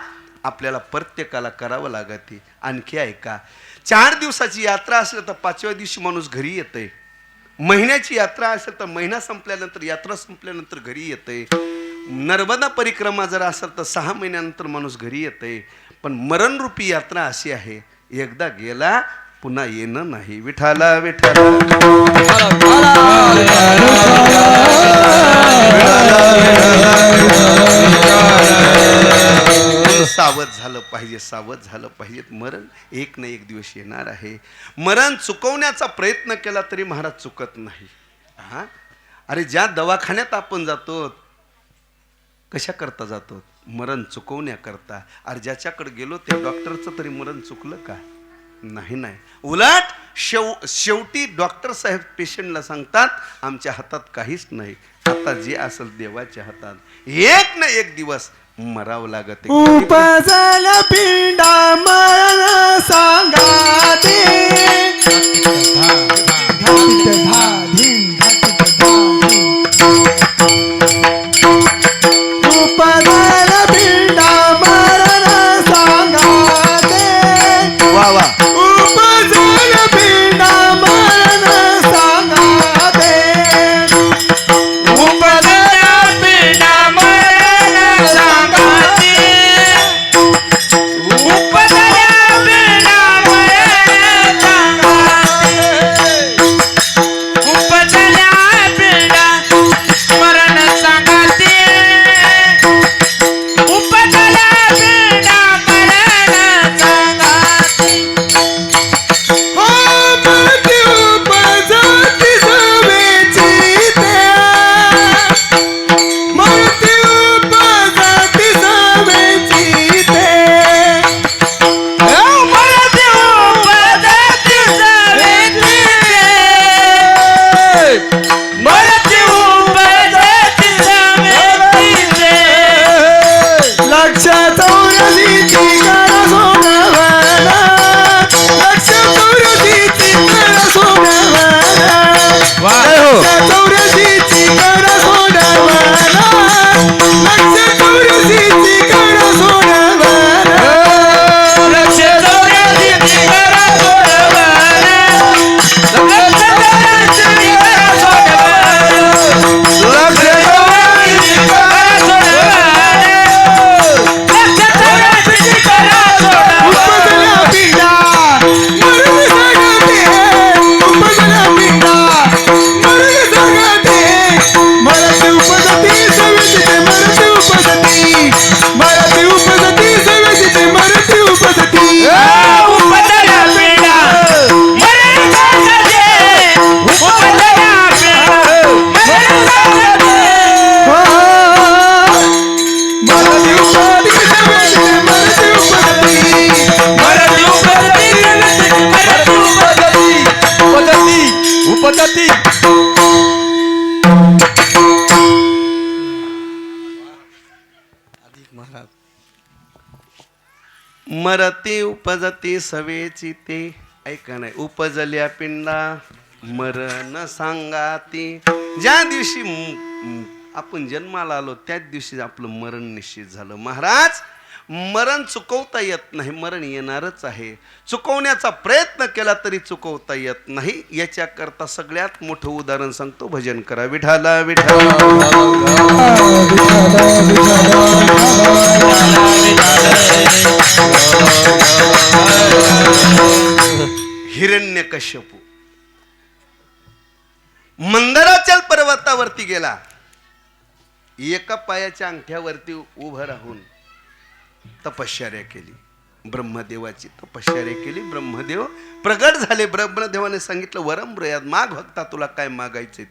आपल्याला प्रत्येकाला करावं लागते आणखी ऐका 4 दिवसाची यात्रा असेल तर 5व्या दिवशी माणूस घरी येतंय महिन्याची यात्रा असेल तर महिना संपल्यानंतर यात्रा संपल्यानंतर घरी येतंय नर्मदा परिक्रमा जर असेल तर 6 महिन्यानंतर माणूस घरी येतंय पण मरणरूपी यात्रा अशी आहे एकदा गेला पुन्हा येणं नाही विठाला सावध झालं पाहिजे मरण एक ना एक दिवस येणार आहे मरण चुकवण्याचा प्रयत्न केला तरी महाराज चुकत नाही हा अरे ज्या दवाखान्यात आपण जातो कशा करता जातो मरण चुकवण्याकरता अरे ज्याच्याकडे गेलो त्या डॉक्टरचं तरी मरण चुकलं का नाही उलट शेवटी डॉक्टर साहेब पेशंटला सांगतात आमच्या हातात काहीच नाही आता जे असेल देवाच्या हातात एक ना एक दिवस मरावं लागत उपजल पिंडा मरण सांगाते उपजल पिंडा मरण सांगाते वा वा उपजल पिंडा मरण सांगाते उपजला पिंडा मरण सांगाते उपजला पिंडा मरण सांगाते उपजला पिंडा मरण सांगाते उपजला पिंडा मरण सांगाते मरती उपजती सवेची ते मरती उपजती सवेची ते मरते उपजती सवेची मरते उपजती सवेची लक्ष चौरसीची करा सोनवाना लक्ष चौरसीची करा सोनवाना लक्ष चौरसीची करा सोनवाना लक्ष चौरसीची करा सोनवाना लक्ष चौऱ्याची करा सोडवाना लक्ष चौऱ्याची करा सोडवाना लक्ष चौऱ्याची करा सोडवाना लक्ष चौऱ्याची करा सोडवाना उपजला पिंडा मरण सांगाते उपजला पिंडा मरण सांगाते मरते उपजती सवेची ते मरते उपजती मरते उपजती सवेची ते मरते उपजती उपजला पिंडा मरण सांगाते उपजला पिंडा मरण सांगाते मरते उपजती सवेची ते मरते उपजती मरते उपजती मरते उपजती मरते उपजती सवेची ते ऐका नाही उपजल्या पिंडा मरण सांगाती ज्या दिवशी आपण जन्माला आलो त्याच दिवशी आपलं मरण निश्चित झालं. महाराज, मरण चुकवता येत नाही, मरण येणारच आहे. चुकवण्याचा प्रयत्न केला तरी चुकवता येत नाही. याच्याकरता सगळ्यात मोठं उदाहरण सांगतो. भजन करा विठाला विठाला. हिरण्यकश्यपू मंदराचल पर्वतावरती गेला. एका पायाच्या अंगठ्यावरती उभं राहून तपश्चर्या केली. ब्रह्मदेवाची तपश्चर्या केली. ब्रह्मदेव प्रगट झाले. ब्रह्मदेवाने सांगितलं, वरम ब्रयाद, माग भक्ता, तुला काय मागायचे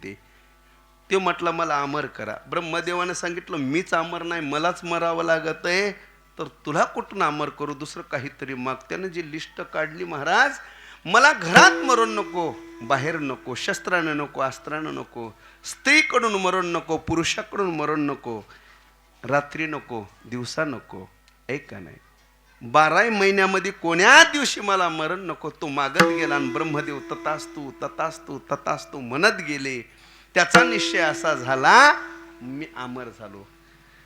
ते म्हटलं मला अमर करा. ब्रह्मदेवाने सांगितलं, मीच अमर नाही, मलाच मरावं लागत आहे, तर तुला कुठून अमर करू, दुसरं काहीतरी माग. त्याने जी लिस्ट काढली, महाराज मला घरात मरण नको, बाहेर नको, शस्त्रानं नको, अस्त्रानं नको, स्त्रीकडून मरण नको, पुरुषाकडून मरण नको, रात्री नको, दिवसा नको. ऐका नाही, 12 महिन्यामध्ये कोण्या दिवशी मला मरण नको. तो मागत गेला आणि ब्रह्मदेव तथास्तु तथास्तु तथास्तु म्हणत गेले. त्याचा निश्चय असा झाला, मी अमर झालो.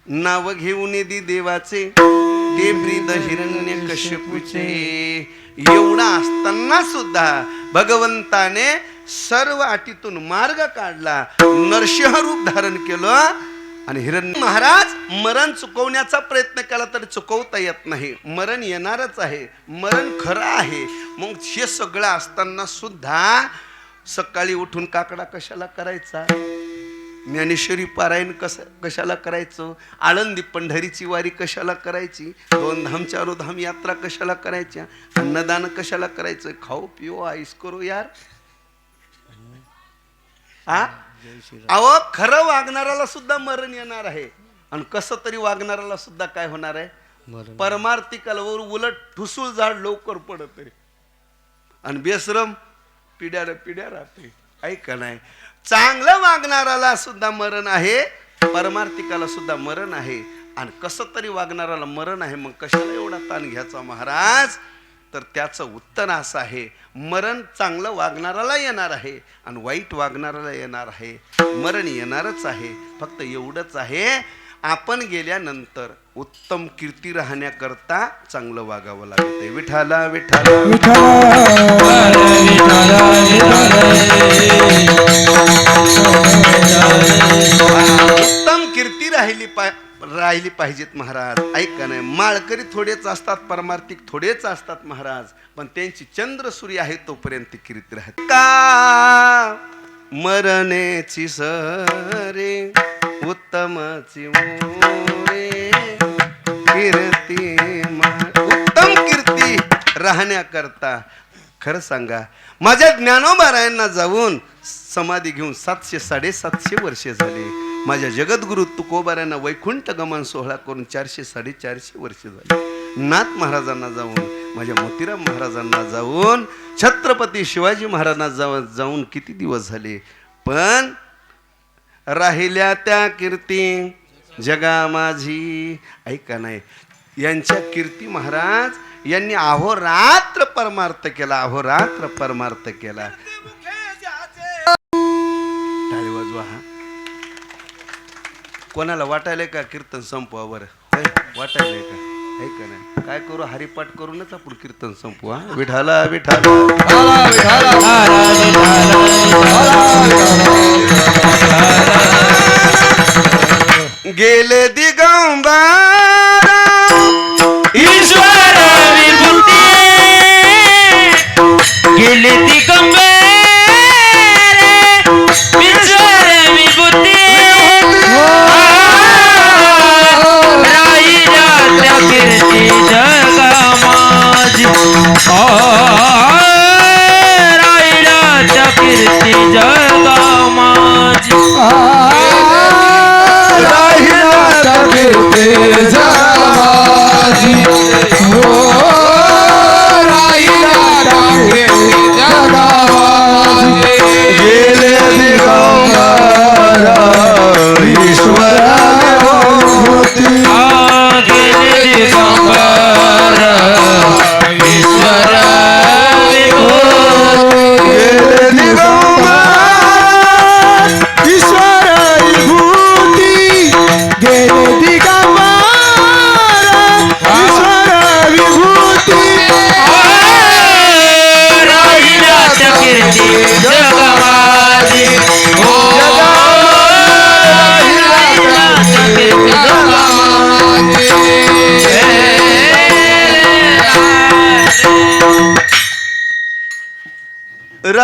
नाव घेऊन दि देवाचे ते ब्रीद हिरण्यकश्यपूचे. एवढा असताना सुद्धा भगवंताने सर्व अटीतून मार्ग काढला, नरसिंह रूप धारण केलं आणि हिरण्य. महाराज, मरण चुकवण्याचा प्रयत्न केला तरी चुकवता येत नाही. मरण येणारच आहे, मरण खरं आहे. मग हे सगळं असताना सुद्धा सकाळी उठून काकडा कशाला करायचा, ज्ञानेश्वरी पारायण कशाला करायचं, आळंदी पंढरीची वारी कशाला करायची, 2 धाम 4 धाम यात्रा कशाला करायच्या, अन्नदान कशाला करायचं, खाऊ पिओ आईस करो यार. अहो, खरं वागणाऱ्याला सुद्धा मरण येणार आहे आणि कसं तरी वागणाऱ्याला सुद्धा काय होणार आहे, परमार्थिकाला. उलट ठुसूळ झाड लवकर पडत आहे आणि बेसरम पिढ्या राहते. ऐका नाही, चांगलं वागणाऱ्याला सुद्धा मरण आहे, परमार्थिकाला सुद्धा मरण आहे आणि कसं तरी वागणाऱ्याला मरण आहे. मग कशाला एवढा ताण घ्यायचा महाराज? तर त्याचं उत्तर असं आहे, मरण चांगलं वागणाऱ्याला येणार आहे आणि वाईट वागणाऱ्याला येणार आहे. मरण येणारच आहे. फक्त एवढंच आहे, आपण गेल्यानंतर उत्तम कीर्ती राहण्याकरता चांगलं वागावं लागते. विठाला विठाला उत्तम कीर्ती राहिली पाहिजेत महाराज. ऐका नाही, माळकरी थोडेच असतात, परमार्थिक थोडेच असतात महाराज, पण त्यांची चंद्र सूर्य आहे तोपर्यंत कीर्ती राहते. का मरण्याची सरे उत्तमची मोरे कीर्ती. उत्तम कीर्ती राहण्याकरता खरं सांगा, माझ्या ज्ञानोबारायांना जाऊन समाधी घेऊन 700-750 वर्षे झाली. माझ्या जगद्गुरु तुकोबारायांना वैकुंठ गमन सोहळा करून 400-450 वर्षे झाली. नाथ महाराजांना जाऊन, माझ्या मोतीराम महाराजांना जाऊन, छत्रपती शिवाजी महाराजांना जाऊन किती दिवस झाले. पण राहिल्या त्या कीर्ती जगा माझी. ऐका नाही, यांच्या कीर्ती महाराज यांनी अहोरात्र परमार्थ केला, अहोरात्र परमार्थ केला. टाळी वाजवा. हा कोणाला वाटायलंय का कीर्तन संपवावर? वाटायलंय का? ऐका नाही, काय करू, हरिपाठ करूनच आपण कीर्तन संपवा. विठाला विठाला गेले दिगंबरा ईश्वर विभूती, गेले दिगंबर ईश्वर विभूती. राहिल्या त्या कीर्ती जगा माझी, राहिल्या त्या कीर्ती जगा माझी. राहिला कीर्ती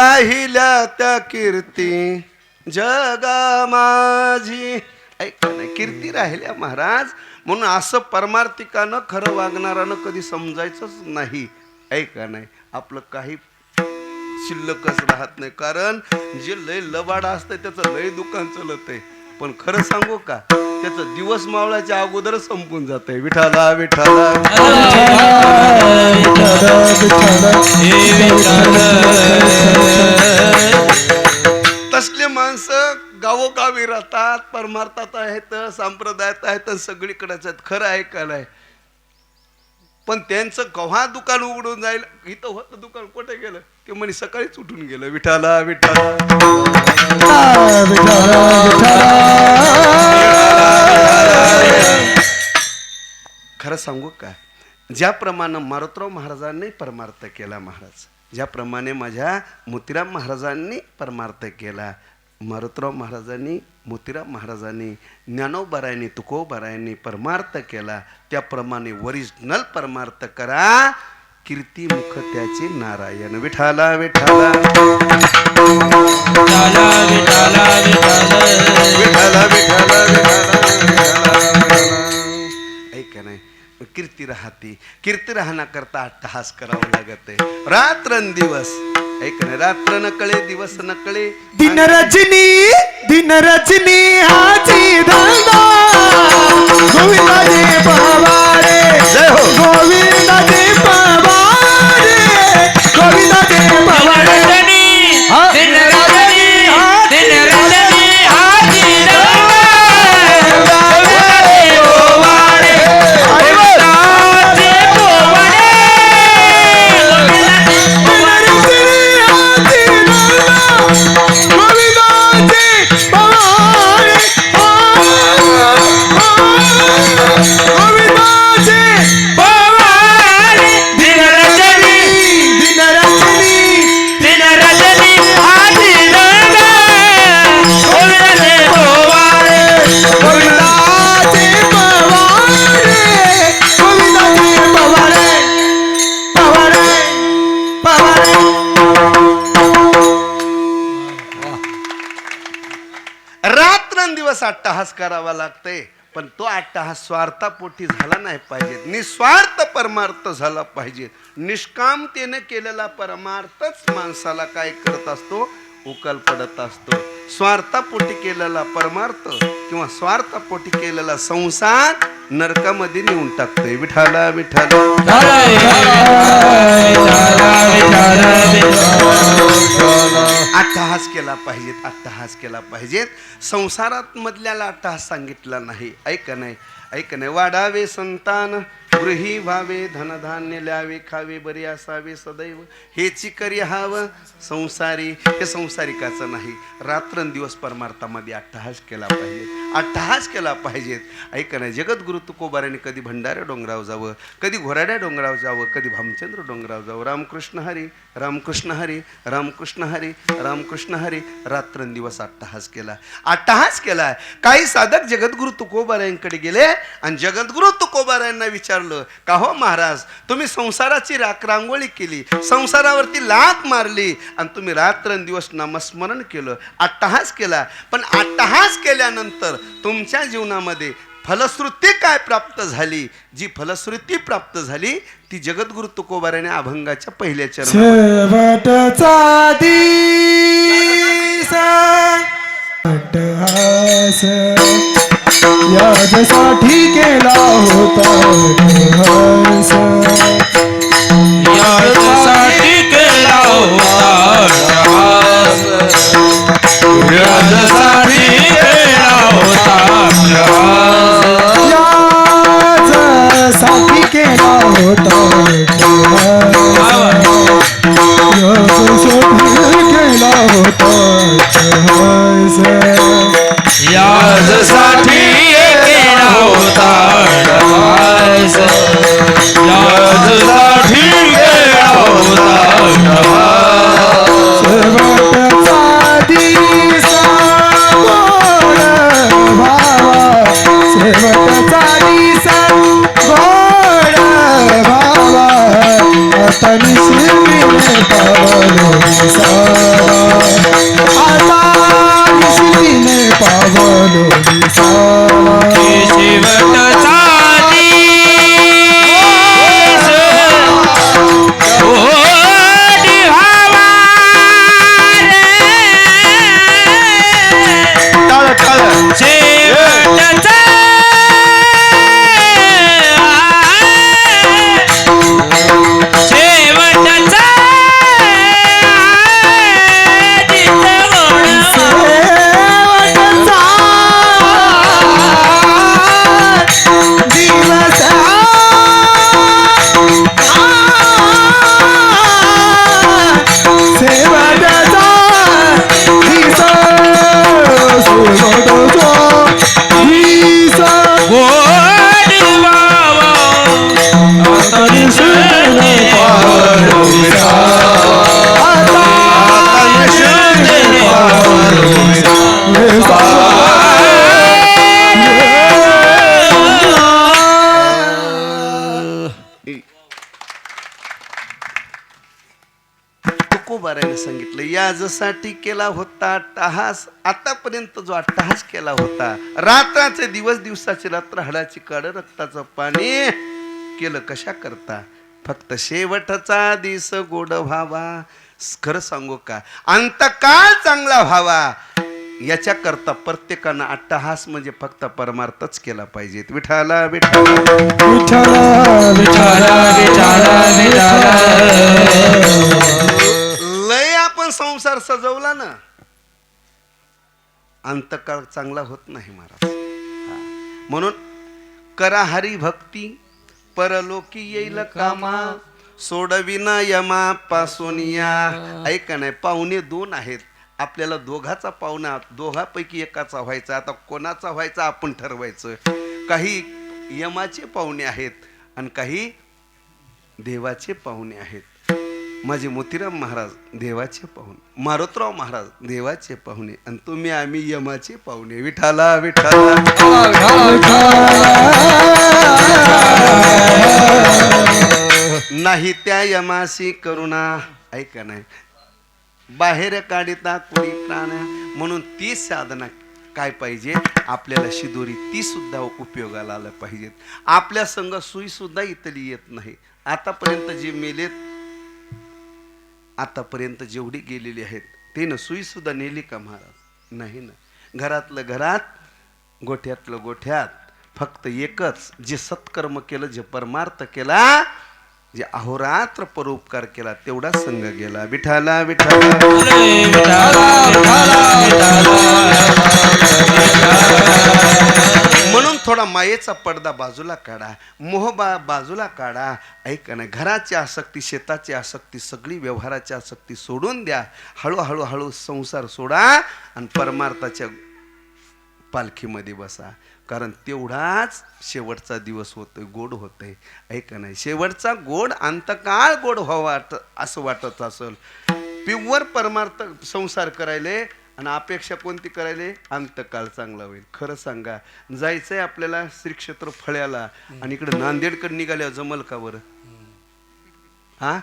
राहिल्या त्या कीर्ती जगा माझी. ऐका नाही, कीर्ती राहिल्या महाराज. म्हणून असं परमार्थिकानं खरं वागणारानं कधी समजायचंच नाही. ऐका नाही, आपलं काही शिल्लकच राहत नाही. कारण जे लय लबाड असतं त्याचं लय दुकान चलत आहे. पण खरं सांगू का, त्याचं दिवस मावळाच्या अगोदरच संपून जात आहे. विठाला विठाला तसले माणसं गावोगावी राहतात, परमार्थात आहेत, संप्रदायात आहेत, सगळीकडेच आहेत. खरं आहे का नाही? पण त्यांचं केव्हा दुकान उघडून जाईल, इथं होतं दुकान कुठे गेलं ते म्हणे सकाळीच उठून गेलं. विठाला विठाला खरं सांगू का, ज्याप्रमाणे मारुतराव महाराजांनी परमार्थ केला महाराज, ज्याप्रमाणे माझ्या मोतीराम महाराजांनी परमार्थ केला, मारुतराव महाराजांनी, मोतीराम महाराजांनी, ज्ञानोबारायांनी, तुकोबारायांनी परमार्थ केला, त्याप्रमाणे ओरिजिनल परमार्थ करा. कीर्तिमुख त्याचे नारायण. विठाला विठाला विठाला विठाला विठाला विठाला विठाला. ऐका नाही, कीर्ती राहते. कीर्ती राहण्याकरता अट्टहास करावा लागत आहे रात्रंदिवस. ऐक नाही, रात्र न कळे दिवस न कळे. दिन रजनी हाची धंदा गोविंदाजी पवारे. जय हो. गोविंदाजी पवारे. गोविंदाजी पवारे. दिन रजनी दिन रजनी हाजी रात्रंदिवस अट्टहास करावा लागतंय. पण तो अट्टहास स्वार्थापोटी झाला नाही पाहिजे, निस्वार्थ परमार्थ झाला पाहिजे. निष्कामतेने केलेला परमार्थच माणसाला काय करत असतो, उकल पडत असतो. स्वार्थापोटी केलेला परमार्थ किंवा स्वार्थापोटी केलेला संसार नरकामध्ये नेऊन टाकतोय. विठाला विठाला अट्टहास केला पाहिजेत, अट्टहास केला पाहिजेत. संसारात मधल्याला अट्टहास सांगितला नाही. ऐक नाही, ऐक नाही. वाढावे संतान, गृही व्हावे, धनधान्य ल्यावे, खावे, बरे असावे सदैव, हेची करी हावं संसारी. हे संसारिकाचं नाही. रात्रंदिवस परमार्थामध्ये अट्टहास केला पाहिजे, अट्टहास केला पाहिजेत. ऐक नाही, जगद्गुरु तुकोबारांनी कधी भंडाऱ्या डोंगरावर जावं, कधी घोराड्या डोंगरावर जावं, कधी भामचंद्र डोंगरावर जावं. रामकृष्ण हरी रामकृष्ण हरी रामकृष्ण हरी रामकृष्ण हरी. रात्रंदिवस अट्टहास केला, अट्टहास केला. काही साधक जगद्गुरु तुकोबारायांकडे गेले आणि जगद्गुरु तुकोबारायांना विचारलं, का हो महाराज, तुम्ही संसाराची रांगोळी केली, संसारावरती लाथ मारली आणि तुम्ही रात्रंदिवस नामस्मरण केलं, अट्टहास केला. पण अट्टहास केल्यानंतर तुमच्या जीवनामध्ये फलश्रुती काय प्राप्त झाली? जी फलश्रुती प्राप्त झाली ती जगद्गुरु तुकोबाराने अभंगाच्या पहिल्या चरणात शेवटचा दिवस अट्टहास याच्यासाठी केला होता अट्टहास. यासाठी केला होता अट्टहास. यासाठी केला होता अट्टहास. याच्यासाठी केला होता केला होता अट्टहास. यासाठी केला होता अट्टहास. यासाठी केला तुकोबाराने सांगितलं, याजसाठी केला होता अट्टहास, आतापर्यंत जो अट्टहास केला होता, रात्राचे दिवस, दिवसाची रात्र, हळाची काढ, रक्ताचं पाणी केलं कशा करता? फक्त शेवटचा दिस गोड व्हावा. खरं सांगू का, अंतकाळ चांगला व्हावा याच्या करता प्रत्येकानं अट्टहास म्हणजे फक्त परमार्थच केला पाहिजे. विठाला विठाला लय आपण संसार सजवला ना, अंतकाळ चांगला होत नाही महाराज. हा. म्हणून करा हरी भक्ती, परलोकी येईल कामा, सोडविना यमा पासून या. ऐका नाही, पाहुणे दोन आहेत, आपल्याला दोघाचा पाहुणा, दोघापैकी एकाचा व्हायचा. आता कोणाचा व्हायचा आपण ठरवायचं. काही यमाचे पाहुणे आहेत आणि काही देवाचे पाहुणे आहेत. माझे मोतीराम महाराज देवाचे पाहुणे, मारुतराव महाराज देवाचे पाहुणे, आणि तुम्ही आम्ही यमाचे पाहुणे. विठाला विठाला नाही त्या यमाशी करुणा. ऐका नाही, बाहेर काढिता कुणी प्राण. म्हणून ती साधना काय पाहिजे आपल्याला, शिदोरी ती सुद्धा उपयोगाला आलं पाहिजेत. आपल्या संग सुई सुद्धा इथली येत नाही. आतापर्यंत जे मेलेत, आतापर्यंत जेवढी गेलेली आहेत ते न सुई सुद्धा नेली का महाराज? नाही ना. घरातलं घरात, गोठ्यातलं गोठ्यात, फक्त एकच, जे सत्कर्म केलं, जे परमार्थ केला, जे अहोरात्र परोपकार केला, तेवढा संघ गेला. विठाला विठाला म्हणून थोडा मायेचा पडदा बाजूला काढा, मोह बाजूला काढा. ऐका ना, घराची आसक्ती, शेताची आसक्ती, सगळी व्यवहाराची आसक्ती सोडून द्या. हळूहळू हळू संसार सोडा आणि परमार्थाच्या पालखीमध्ये बसा. कारण तेवढाच शेवटचा दिवस होतोय, गोड होतोय. ऐका नाही, शेवटचा गोड अंतकाळ गोड व्हावा असं वाटत असेल. प्युअर परमार्थ संसार करायले आणि अपेक्षा कोणती करायले? अंतकाळ चांगला होईल. खरं सांगा, जायचंय आपल्याला श्री क्षेत्र फळ्याला आणि इकडे नांदेडकडे निघाल्या जमल का बरं? हा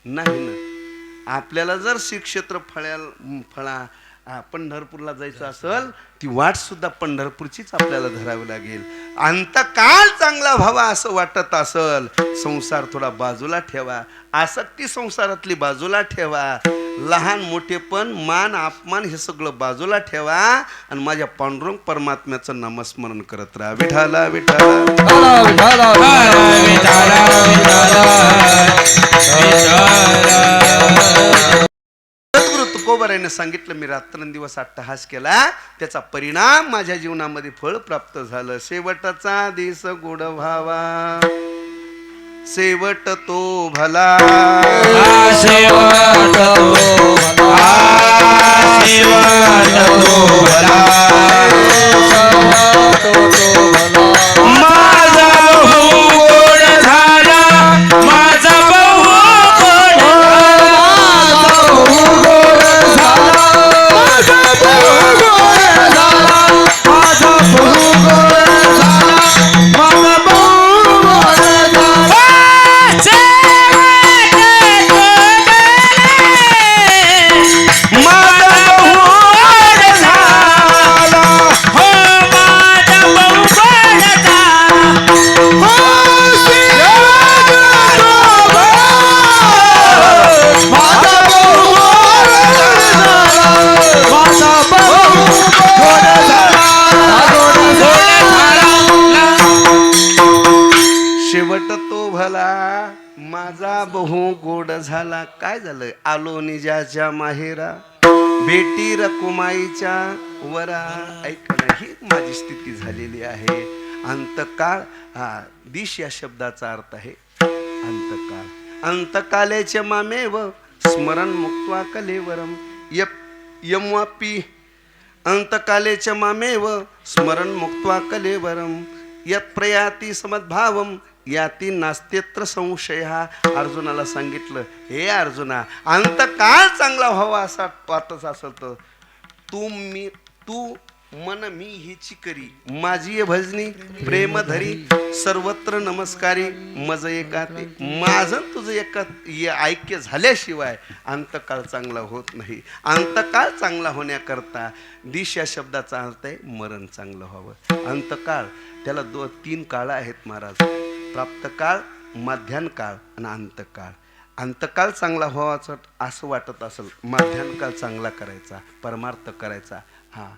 नाही ना. आपल्याला जर श्री क्षेत्र फळा पंढरपूरला जायचं असेल, ती वाट सुद्धा पंढरपूरचीच आपल्याला धरावी लागेल. अंतकाळ चांगला व्हावा असं वाटत असेल, संसार थोडा बाजूला ठेवा, आसक्ती संसारातली बाजूला ठेवा, लहान मोठेपण, मान अपमान हे सगळं बाजूला ठेवा आणि माझ्या पांडुरंग परमात्म्याचं नामस्मरण करत राहा. विठाला विठाला सद्गुरु तुकोबाराने सांगितलं, मी रात्रंदिवस अट्टहास केला, त्याचा परिणाम माझ्या जीवनामध्ये फळ प्राप्त झालं. शेवटचा दिस गोड व्हावा, शेवट तो भला, शेवट तो भला, माझा बहु गोड झाला, माझा बहु गोड शेवट तो भला, माझा बहु गोड झाला. काय झालं? आलो निजाच्या माहेरा, भेटी रकुमाईच्या वरा. ऐक ना, ही माझी स्थिती झालेली आहे. अंतकाळ, हा दिश या शब्दाचा अर्थ आहे अंतकाळ. अंतकालेचे मामेव स्मरण मुक्त्वा कलेवरम यमवापी, अंतकालेचे मामेव स्मरण मुक्त्वा कलेवरम यत प्रयाती समद्भावम याती नास्त्यत्र संशय. अर्जुनाला सांगितलं, हे अर्जुना, अंतकाळ चांगला व्हावा असा वाटत असेल तर तू मन मी हिची करी माझी ये भजनी प्रेम धरी सर्वत्र नमस्कारी मज एकाते माझं तुझं एका ऐक्य झाल्याशिवाय अंतकाळ चांगला होत नाही. अंतकाळ चांगला होण्याकरता दिश या शब्दाचा अर्थ आहे मरण चांगलं व्हावं. अंतकाळ त्याला 3 काळ आहेत महाराज. प्राप्त काळ, माध्यान काळ आणि अंतकाळ. अंतकाळ चांगला व्हावाचा असं वाटत असेल, माध्यान काळ चांगला करायचा, परमार्थ करायचा. हा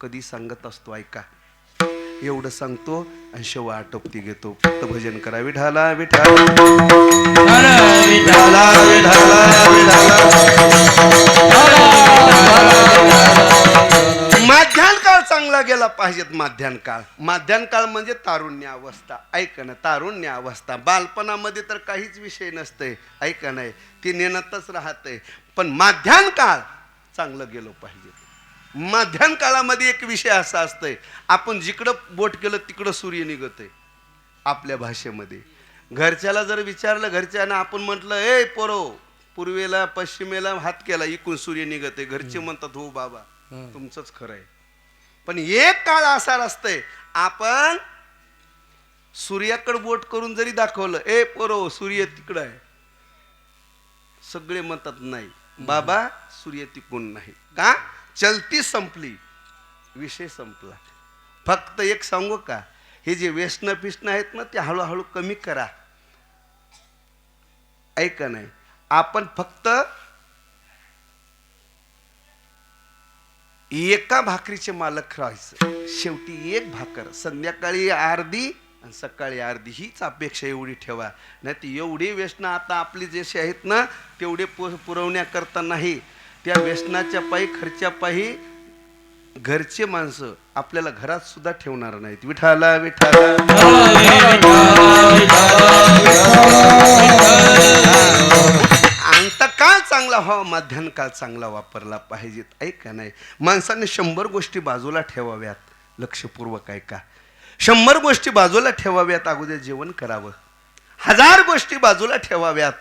कधी सांगत असतो ऐका, एवढं सांगतो आणि शेवट आटोपती घेतो. फक्त भजन करा विठाला विठाला विठाला माध्यान काळ चांगला गेला पाहिजेत. माध्यान काळ म्हणजे तारुण्य अवस्था. ऐका ना, तारुण्य अवस्था. बालपणामध्ये तर काहीच विषय नसतंय, ऐका नाही, ती नेणतच राहते. पण माध्यान काळ चांगलं गेलो पाहिजे. माध्यान काळामध्ये एक विषय असा असतंय, आपण जिकडं बोट केलं तिकडं सूर्य निघतोय. आपल्या भाषेमध्ये घरच्याला जर विचारलं, घरच्यानं आपण म्हटलं ए पोरो पूर्वेला पश्चिमेला हात केला इकडून सूर्य निघतोय, घरचे म्हणतात हो बाबा तुमचंच खरं आहे. पण एक काळ असा असतंय, आपण सूर्याकडे बोट करून जरी दाखवलं ए पोरो सूर्य तिकडं आहे, सगळे म्हणतात नाही बाबा सूर्य तिकडून नाही. का? चलती संपली, विषय संपला. फक्त एक सांगू का, हे जे व्यसन पिष्ण आहेत ना ते हळूहळू कमी करा. ऐका नाही, आपण फक्त एका भाकरीचे मालक राहायचं. शेवटी एक भाकर, संध्याकाळी अर्धी आणि सकाळी अर्धी, हीच अपेक्षा एवढी ठेवा. नाही ती एवढी व्यसन आता आपली जशी आहेत ना तेवढे पुरवण्याकरता नाही. त्या व्यसनाच्या पायी खर्चा पायी घरचे माणसं आपल्याला घरात सुद्धा ठेवणार नाहीत. विठाला विठाला अंतकाळ चांगला व्हावा, माध्यान काळ चांगला वापरला पाहिजेत. ऐका नाही, माणसाने 100 गोष्टी बाजूला ठेवाव्यात. लक्षपूर्वक ऐका, 100 गोष्टी बाजूला ठेवाव्यात, अगोदर जेवण करावं. 1000 गोष्टी बाजूला ठेवाव्यात,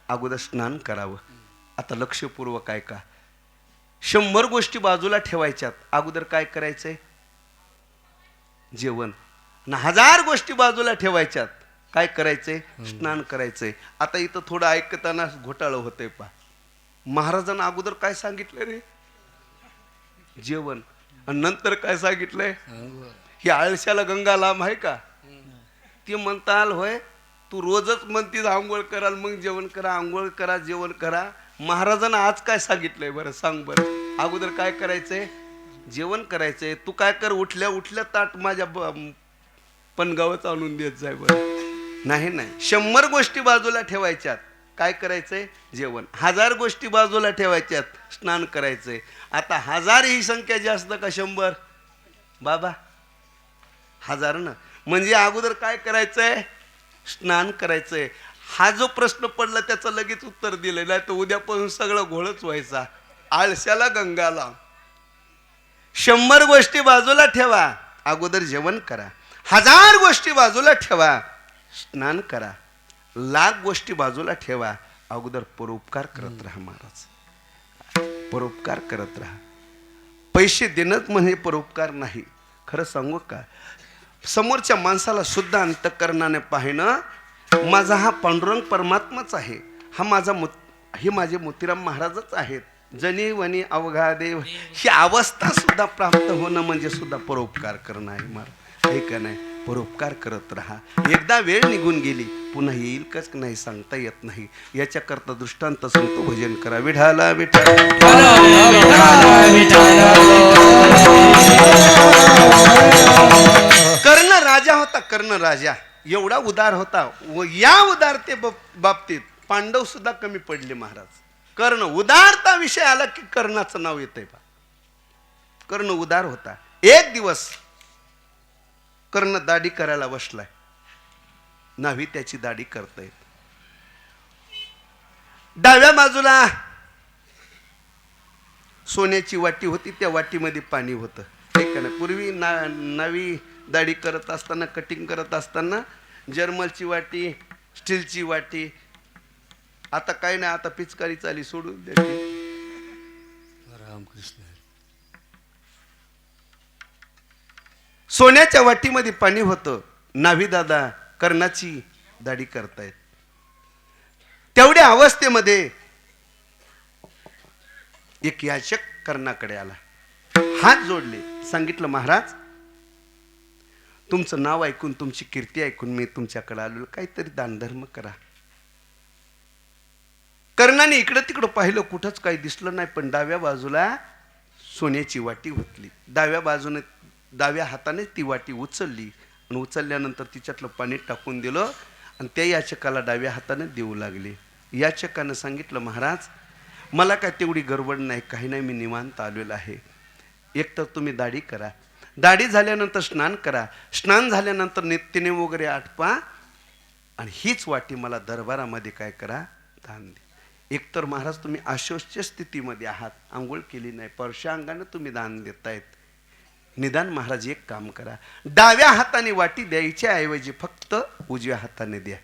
अगोदर स्नान करावं. आता लक्षपूर्वक ऐका, 100 गोष्टी बाजूला ठेवायच्यात, अगोदर काय करायचंय? जेवण. 1000 गोष्टी बाजूला ठेवायच्यात, काय करायचंय? स्नान करायचंय. आता इथं थोडं ऐकताना घोटाळं होतंय पा. महाराजांना अगोदर काय सांगितलं रे? जेवण. आणि नंतर काय सांगितलंय? ही आळशाला गंगा लांब आहे का? ती म्हणताल होय तू रोजच म्हणतीस आंघोळ कराल मग जेवण करा, आंघोळ करा जेवण करा. महाराजांना आज काय सांगितलंय बरं सांग बरं? अगोदर काय करायचंय? जेवण करायचंय. तू काय कर, उठल्या उठल्या ताट माझ्या पणगावच आणून देत जाय बरं. नाही नाही, 100 गोष्टी बाजूला ठेवायच्यात, काय करायचंय? जेवण. 1000 गोष्टी बाजूला ठेवायच्यात, स्नान करायचंय. आता 1000 ही संख्या जास्त का 100? बाबा 1000 ना. म्हणजे अगोदर काय करायचंय? स्नान करायचंय. हा जो प्रश्न पडला त्याचं लगेच उत्तर दिलं, नाही तर उद्यापासून सगळं घोळच व्हायचा. आळशाला गंगाला. 100 गोष्टी बाजूला ठेवा, अगोदर जेवण करा. 1000 गोष्टी बाजूला ठेवा, स्नान करा. 1,00,000 गोष्टी बाजूला ठेवा, अगोदर परोपकार करत राहा. महाराज परोपकार करत राहा. पैसे देणंच म्हणजे परोपकार नाही. खरं सांगू का, समोरच्या माणसाला सुद्धा अंतःकरणाने पाहणं. माझा हा पांडुरंग परमात्माच आहे, हा हे माझे मोतीराम महाराजच आहेत. जनी वनी अवघा देव, ही अवस्था सुद्धा प्राप्त होणं म्हणजे सुद्धा परोपकार करणं आहे. महाराज हे का नाही, परोपकार करत राहा. एकदा वेळ निघून गेली, पुन्हा येईल कच नाही सांगता येत नाही. याच्याकरता दृष्टांत सांगतो, भजन करा विठाला विठाला. कर्ण राजा होता. कर्ण राजा एवढा उदार होता, व या उदारते बाबतीत पांडव सुद्धा कमी पडले. महाराज कर्ण, उदारता विषय आला की कर्णाचं नाव येतंय बा. कर्ण उदार होता. एक दिवस कर्ण दाढी करायला बसलाय, नावी त्याची दाढी करतायत. डाव्या बाजूला सोन्याची वाटी होती, त्या वाटीमध्ये पाणी होतं. ऐका ना, पूर्वी नावी दाढी करत असताना, कटिंग करत असताना जर्मलची वाटी, स्टीलची वाटी. आता काय नाही, आता पिचकारी चाली सोडून द्यायची. रामकृष्ण. सोन्याच्या वाटीमध्ये पाणी होतं. नाभी दादा कर्णाची दाढी करतायत. तेवढ्या अवस्थेमध्ये एक याचक कर्णाकडे आला, हात जोडले, सांगितलं महाराज तुमचं नाव ऐकून तुमची कीर्ती ऐकून मी तुमच्याकडे आलो, काहीतरी दानधर्म करा. कर्णाने इकडं तिकडं पाहिलं, कुठंच काही दिसलं नाही. पण डाव्या बाजूला सोन्याची वाटी होतली. डाव्या हाताने ती वाटी उचलली आणि उचलल्यानंतर तिच्यातलं पाणी टाकून दिलं आणि त्या याचकाला डाव्या हाताने देऊ लागले. याचकानं सांगितलं महाराज मला काय तेवढी गडबड नाही, काही नाही, मी निवांत आलेलो आहे. एक तर तुम्ही दाढी करा, दाढी झाल्यानंतर स्नान करा, स्नान झाल्यानंतर नित्यने वगैरे आटपा आणि हीच वाटी मला दरबारामध्ये काय करा, दान दे. एकतर महाराज तुम्ही अशौच स्थितीमध्ये आहात, आंघोळ केली नाही, परशा अंगाने तुम्ही दान देतायत. निदान महाराज एक काम करा, डाव्या हाताने वाटी द्यायच्या ऐवजी फक्त उजव्या हाताने द्या.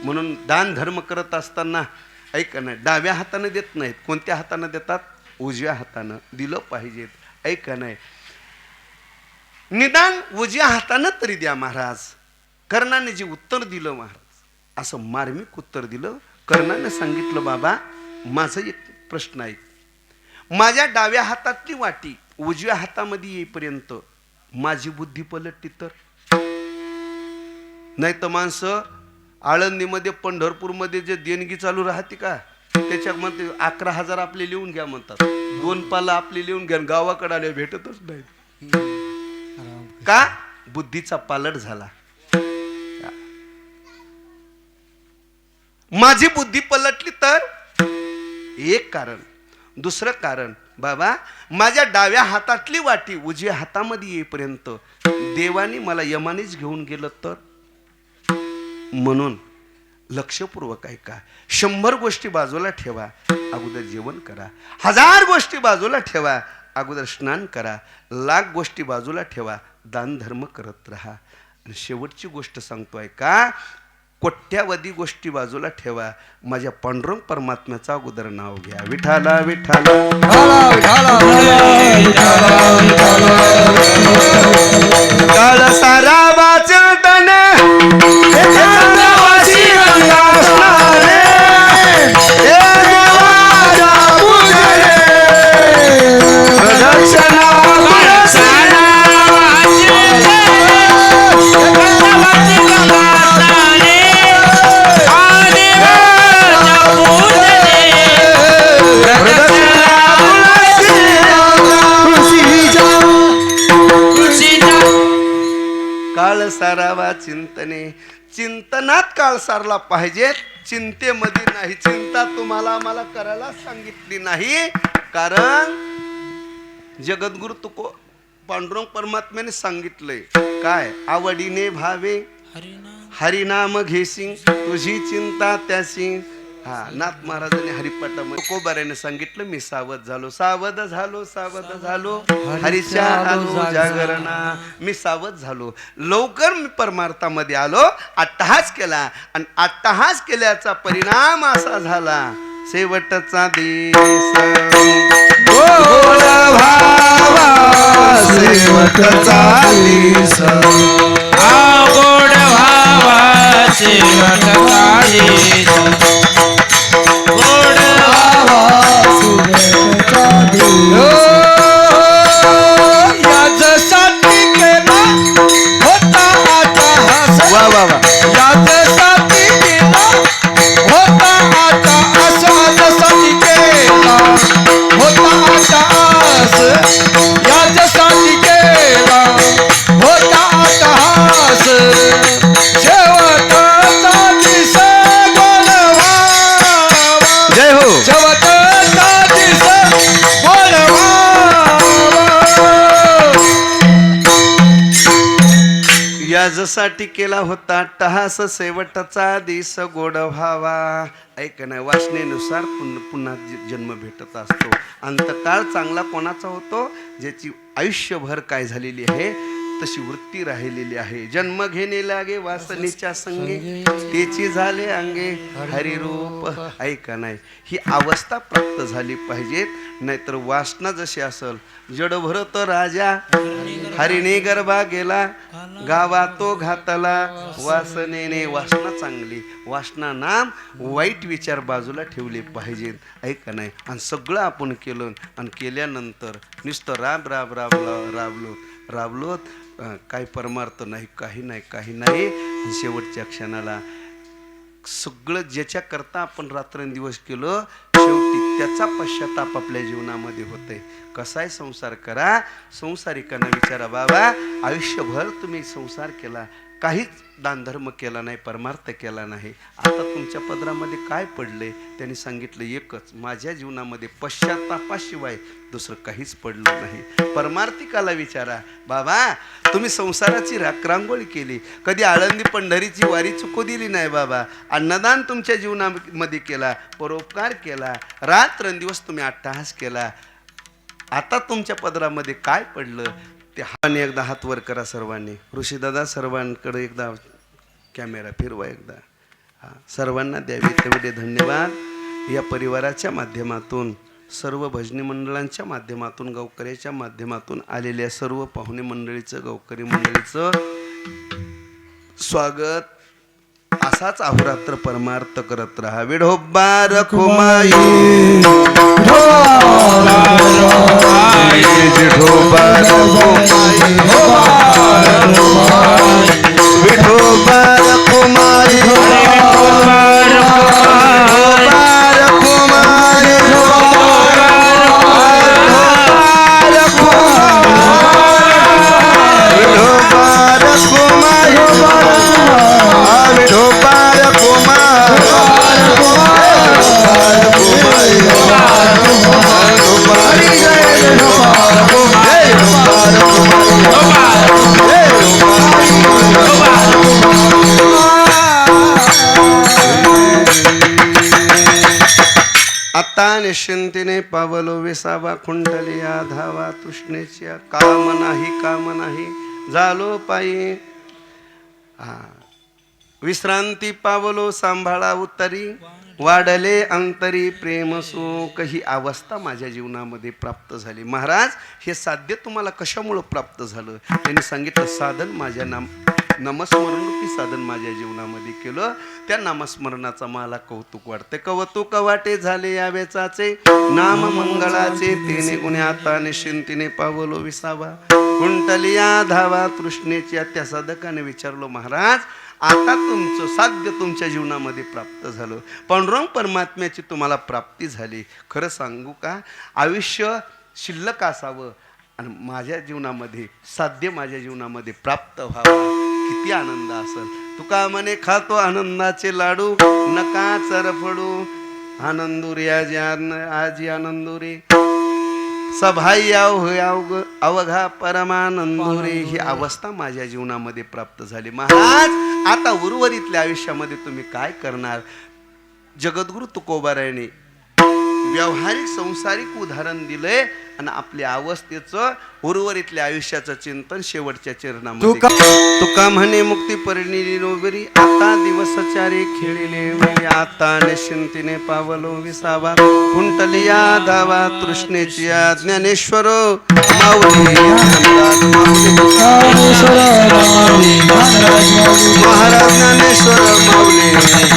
म्हणून दान धर्म करत असताना ऐका ना, डाव्या हाताने देत नाहीत, कोणत्या हाताने देतात, उजव्या हातानं दिलं पाहिजेत. ऐका नाही, निदान उजव्या हातानं तरी द्या महाराज. कर्णाने जे उत्तर दिलं महाराज, असं मार्मिक उत्तर दिलं. कर्णाने सांगितलं बाबा माझं एक प्रश्न आहे, माझ्या डाव्या हातातली वाटी उजव्या हातामध्ये येईपर्यंत माझी बुद्धी पलटली तर? नाही तर माणसं आळंदीमध्ये पंढरपूरमध्ये जे देणगी चालू राहते का, त्याच्यामध्ये 11,000 आपले लिहून घ्या म्हणतात, 2 पाला आपले लिहून घ्या, गावाकडे आले भेटतच नाही. का? बुद्धीचा पालट झाला. माझी बुद्धी पलटली तर एक कारण. दुसरं कारण, बाबा माझ्या डाव्या हातातली वाटी उजव्या हातामध्ये येईपर्यंत देवाने मला यमानेच घेऊन गेलं तर? म्हणून लक्षपूर्वक ऐका, 100 गोष्टी बाजूला ठेवा, अगोदर जेवण करा. 1000 गोष्टी बाजूला ठेवा, अगोदर स्नान करा. 1,00,000 गोष्टी बाजूला ठेवा, दान धर्म करत राहा. आणि शेवटची गोष्ट सांगतो ऐका, कोट्यावधी गोष्टी बाजूला ठेवा, माझ्या पांडुरंग परमात्म्याचं अगोदर नाव घ्या. विठाला विठाला काळ सारा वाचतन काळ सारावा चिंतने. चिंतनात काळ सारला पाहिजे, चिंतेमध्ये नाही. चिंता तुम्हाला मला करायला सांगितली नाही, कारण जगद्गुरु तुको पांडुरंग परमात्म्याने सांगितलंय काय, आवडीने भावे हरिनाम घेसी तुझी चिंता त्यासी. हा, नाथ महाराजांनी हरिपाठामध्ये तुकोबाऱ्याने सांगितलं, मी सावध झालो, सावध झालो, सावध झालो, हरीच्या आलो जागरणा. मी सावध झालो, लवकर मी परमार्थामध्ये आलो, अट्टहास केला आणि अट्टहास केल्याचा परिणाम असा झाला, शेवटचा दिस गोड भावा, शेवटचा दिस गोड भावा, शेवटचा दिस गोड याच्यासाठी केला होता अट्टहास, वा वा वा, याच्यासाठी केला होता अट्टहास, याच्यासाठी केला होता अट्टहास, याच्यासाठी केला होता अट्टहास, शेवटचा दिस गोड भावा, जय हो. शेवटचा दिस गोड भावा. याजसाठी केला होता अट्टहास, शेवटचा दिस गोड व्हावा. ऐक नाही, वासनेनुसार पुन्हा जन्म भेटत असतो. अंतकाळ चांगला कोणाचा होतो, ज्याची आयुष्यभर काय झालेली आहे, तशी वृत्ती राहिलेली आहे. जन्म घेणे लागे वासनेच्या संगे, तेची झाले अंगे हरिरूप. ऐका नाही, ही अवस्था प्राप्त झाली पाहिजेत. नाहीतर वासना जशी असल, जड भरत राजा हरिणी गर्भा गेला, गावा तो घातला वासनेने. वासना चांगली, वासना नाम, वाईट विचार बाजूला ठेवले पाहिजेत. ऐका नाही, आणि सगळं आपण केलं आणि केल्यानंतर नुसतं राबलो काही परमार्थ नाही, काही नाही. आणि शेवटच्या क्षणाला सगळं ज्याच्या करता आपण रात्रंदिवस केलं, शेवटी त्याचा पश्चाताप आपल्या जीवनामध्ये होतंय. कसाय संसार करा, संसारिकांना विचारा, बाबा आयुष्यभर तुम्ही संसार केला, काहीच दानधर्म केला नाही, परमार्थ केला नाही, आता तुमच्या पदरामध्ये काय पडलंय? त्यांनी सांगितलं एकच, माझ्या जीवनामध्ये पश्चातापाशिवाय दुसरं काहीच पडलं नाही. परमार्थिकाला विचारा, बाबा तुम्ही संसाराची रांगोळी केली, कधी आळंदी पंढरीची वारी चुकू दिली नाही बाबा, अन्नदान तुमच्या जीवनामध्ये केला, परोपकार केला, रात्रंदिवस तुम्ही अट्टहास केला, आता तुमच्या पदरामध्ये काय पडलं? ते हाताने एकदा हात वर करा सर्वांनी. ऋषीदादा सर्वांकडे एकदा कॅमेरा फिरवा एकदा. सर्वांना द्यावे तेवढे धन्यवाद. या परिवाराच्या माध्यमातून, सर्व भजनी मंडळांच्या माध्यमातून, गावकऱ्याच्या माध्यमातून आलेल्या सर्व पाहुणे मंडळीचं, गावकरी मंडळीचं स्वागत. असाच अहोरात्र परमार्थ करत राहा. विढोबा रखुमाई, विठोबा रखुमाई, विठोबा रखुमाई, आता निश्चिंतीने पावलो विसावा, खुंटलिया धावा तृष्णेच्या, काम नाही झालो पायी. विश्रांती पावलो सांभाळा उत्तरी, वाढले अंतरी प्रेम सुख. ही अवस्था माझ्या जीवनामध्ये प्राप्त झाली. महाराज हे साध्य तुम्हाला कशामुळं प्राप्त झालं? त्यांनी सांगितलं, साधन माझ्या नामस्मरणरूपी साधन माझ्या जीवनामध्ये केलं, त्या नामस्मरणाचा मला कौतुक वाटते. कौतुक वाटे झाले या वेचाचे, नाम मंगळाचे तेने गुणे. आता निश्चिंतीने पावलो विसावा, कुंटलिया धावा तृष्णेच्या. त्या साधकाने विचारलो, महाराज आता तुमचं साध्य तुमच्या जीवनामध्ये प्राप्त झालं, पांडुरंग परमात्म्याची तुम्हाला प्राप्ती झाली. खरं सांगू का, आयुष्य शिल्लक असावं आणि माझ्या जीवनामध्ये साध्य माझ्या जीवनामध्ये प्राप्त व्हावं, किती आनंद असेल. तुका म्हणे खातो आनंदाचे लाडू, नका चरफडू आनंदुरी आजी आनंदुरी, सभाई अवघा परमानंदुरी. ही अवस्था माझ्या जीवनामध्ये प्राप्त झाली. महाराज आता उर्वरितल्या आयुष्यामध्ये तुम्ही काय करणार? जगद्गुरु तुकोबारायाने व्यावहारिक संसारिक उदाहरण दिलंय आणि आपल्या अवस्थेचं उर्वरितल्या आयुष्याचं चिंतन शेवटच्या चरणामध्ये. तुका म्हणे मुक्ती परिणिली नोबरी, आता दिवसचारी खेळिले वेळी. आता निश्चिंतीने पावलो विसावा, कुंटलिया धावा तृष्णेची. ज्ञानेश्वर माऊली महाराज, ज्ञानेश्वर माऊली महाराज.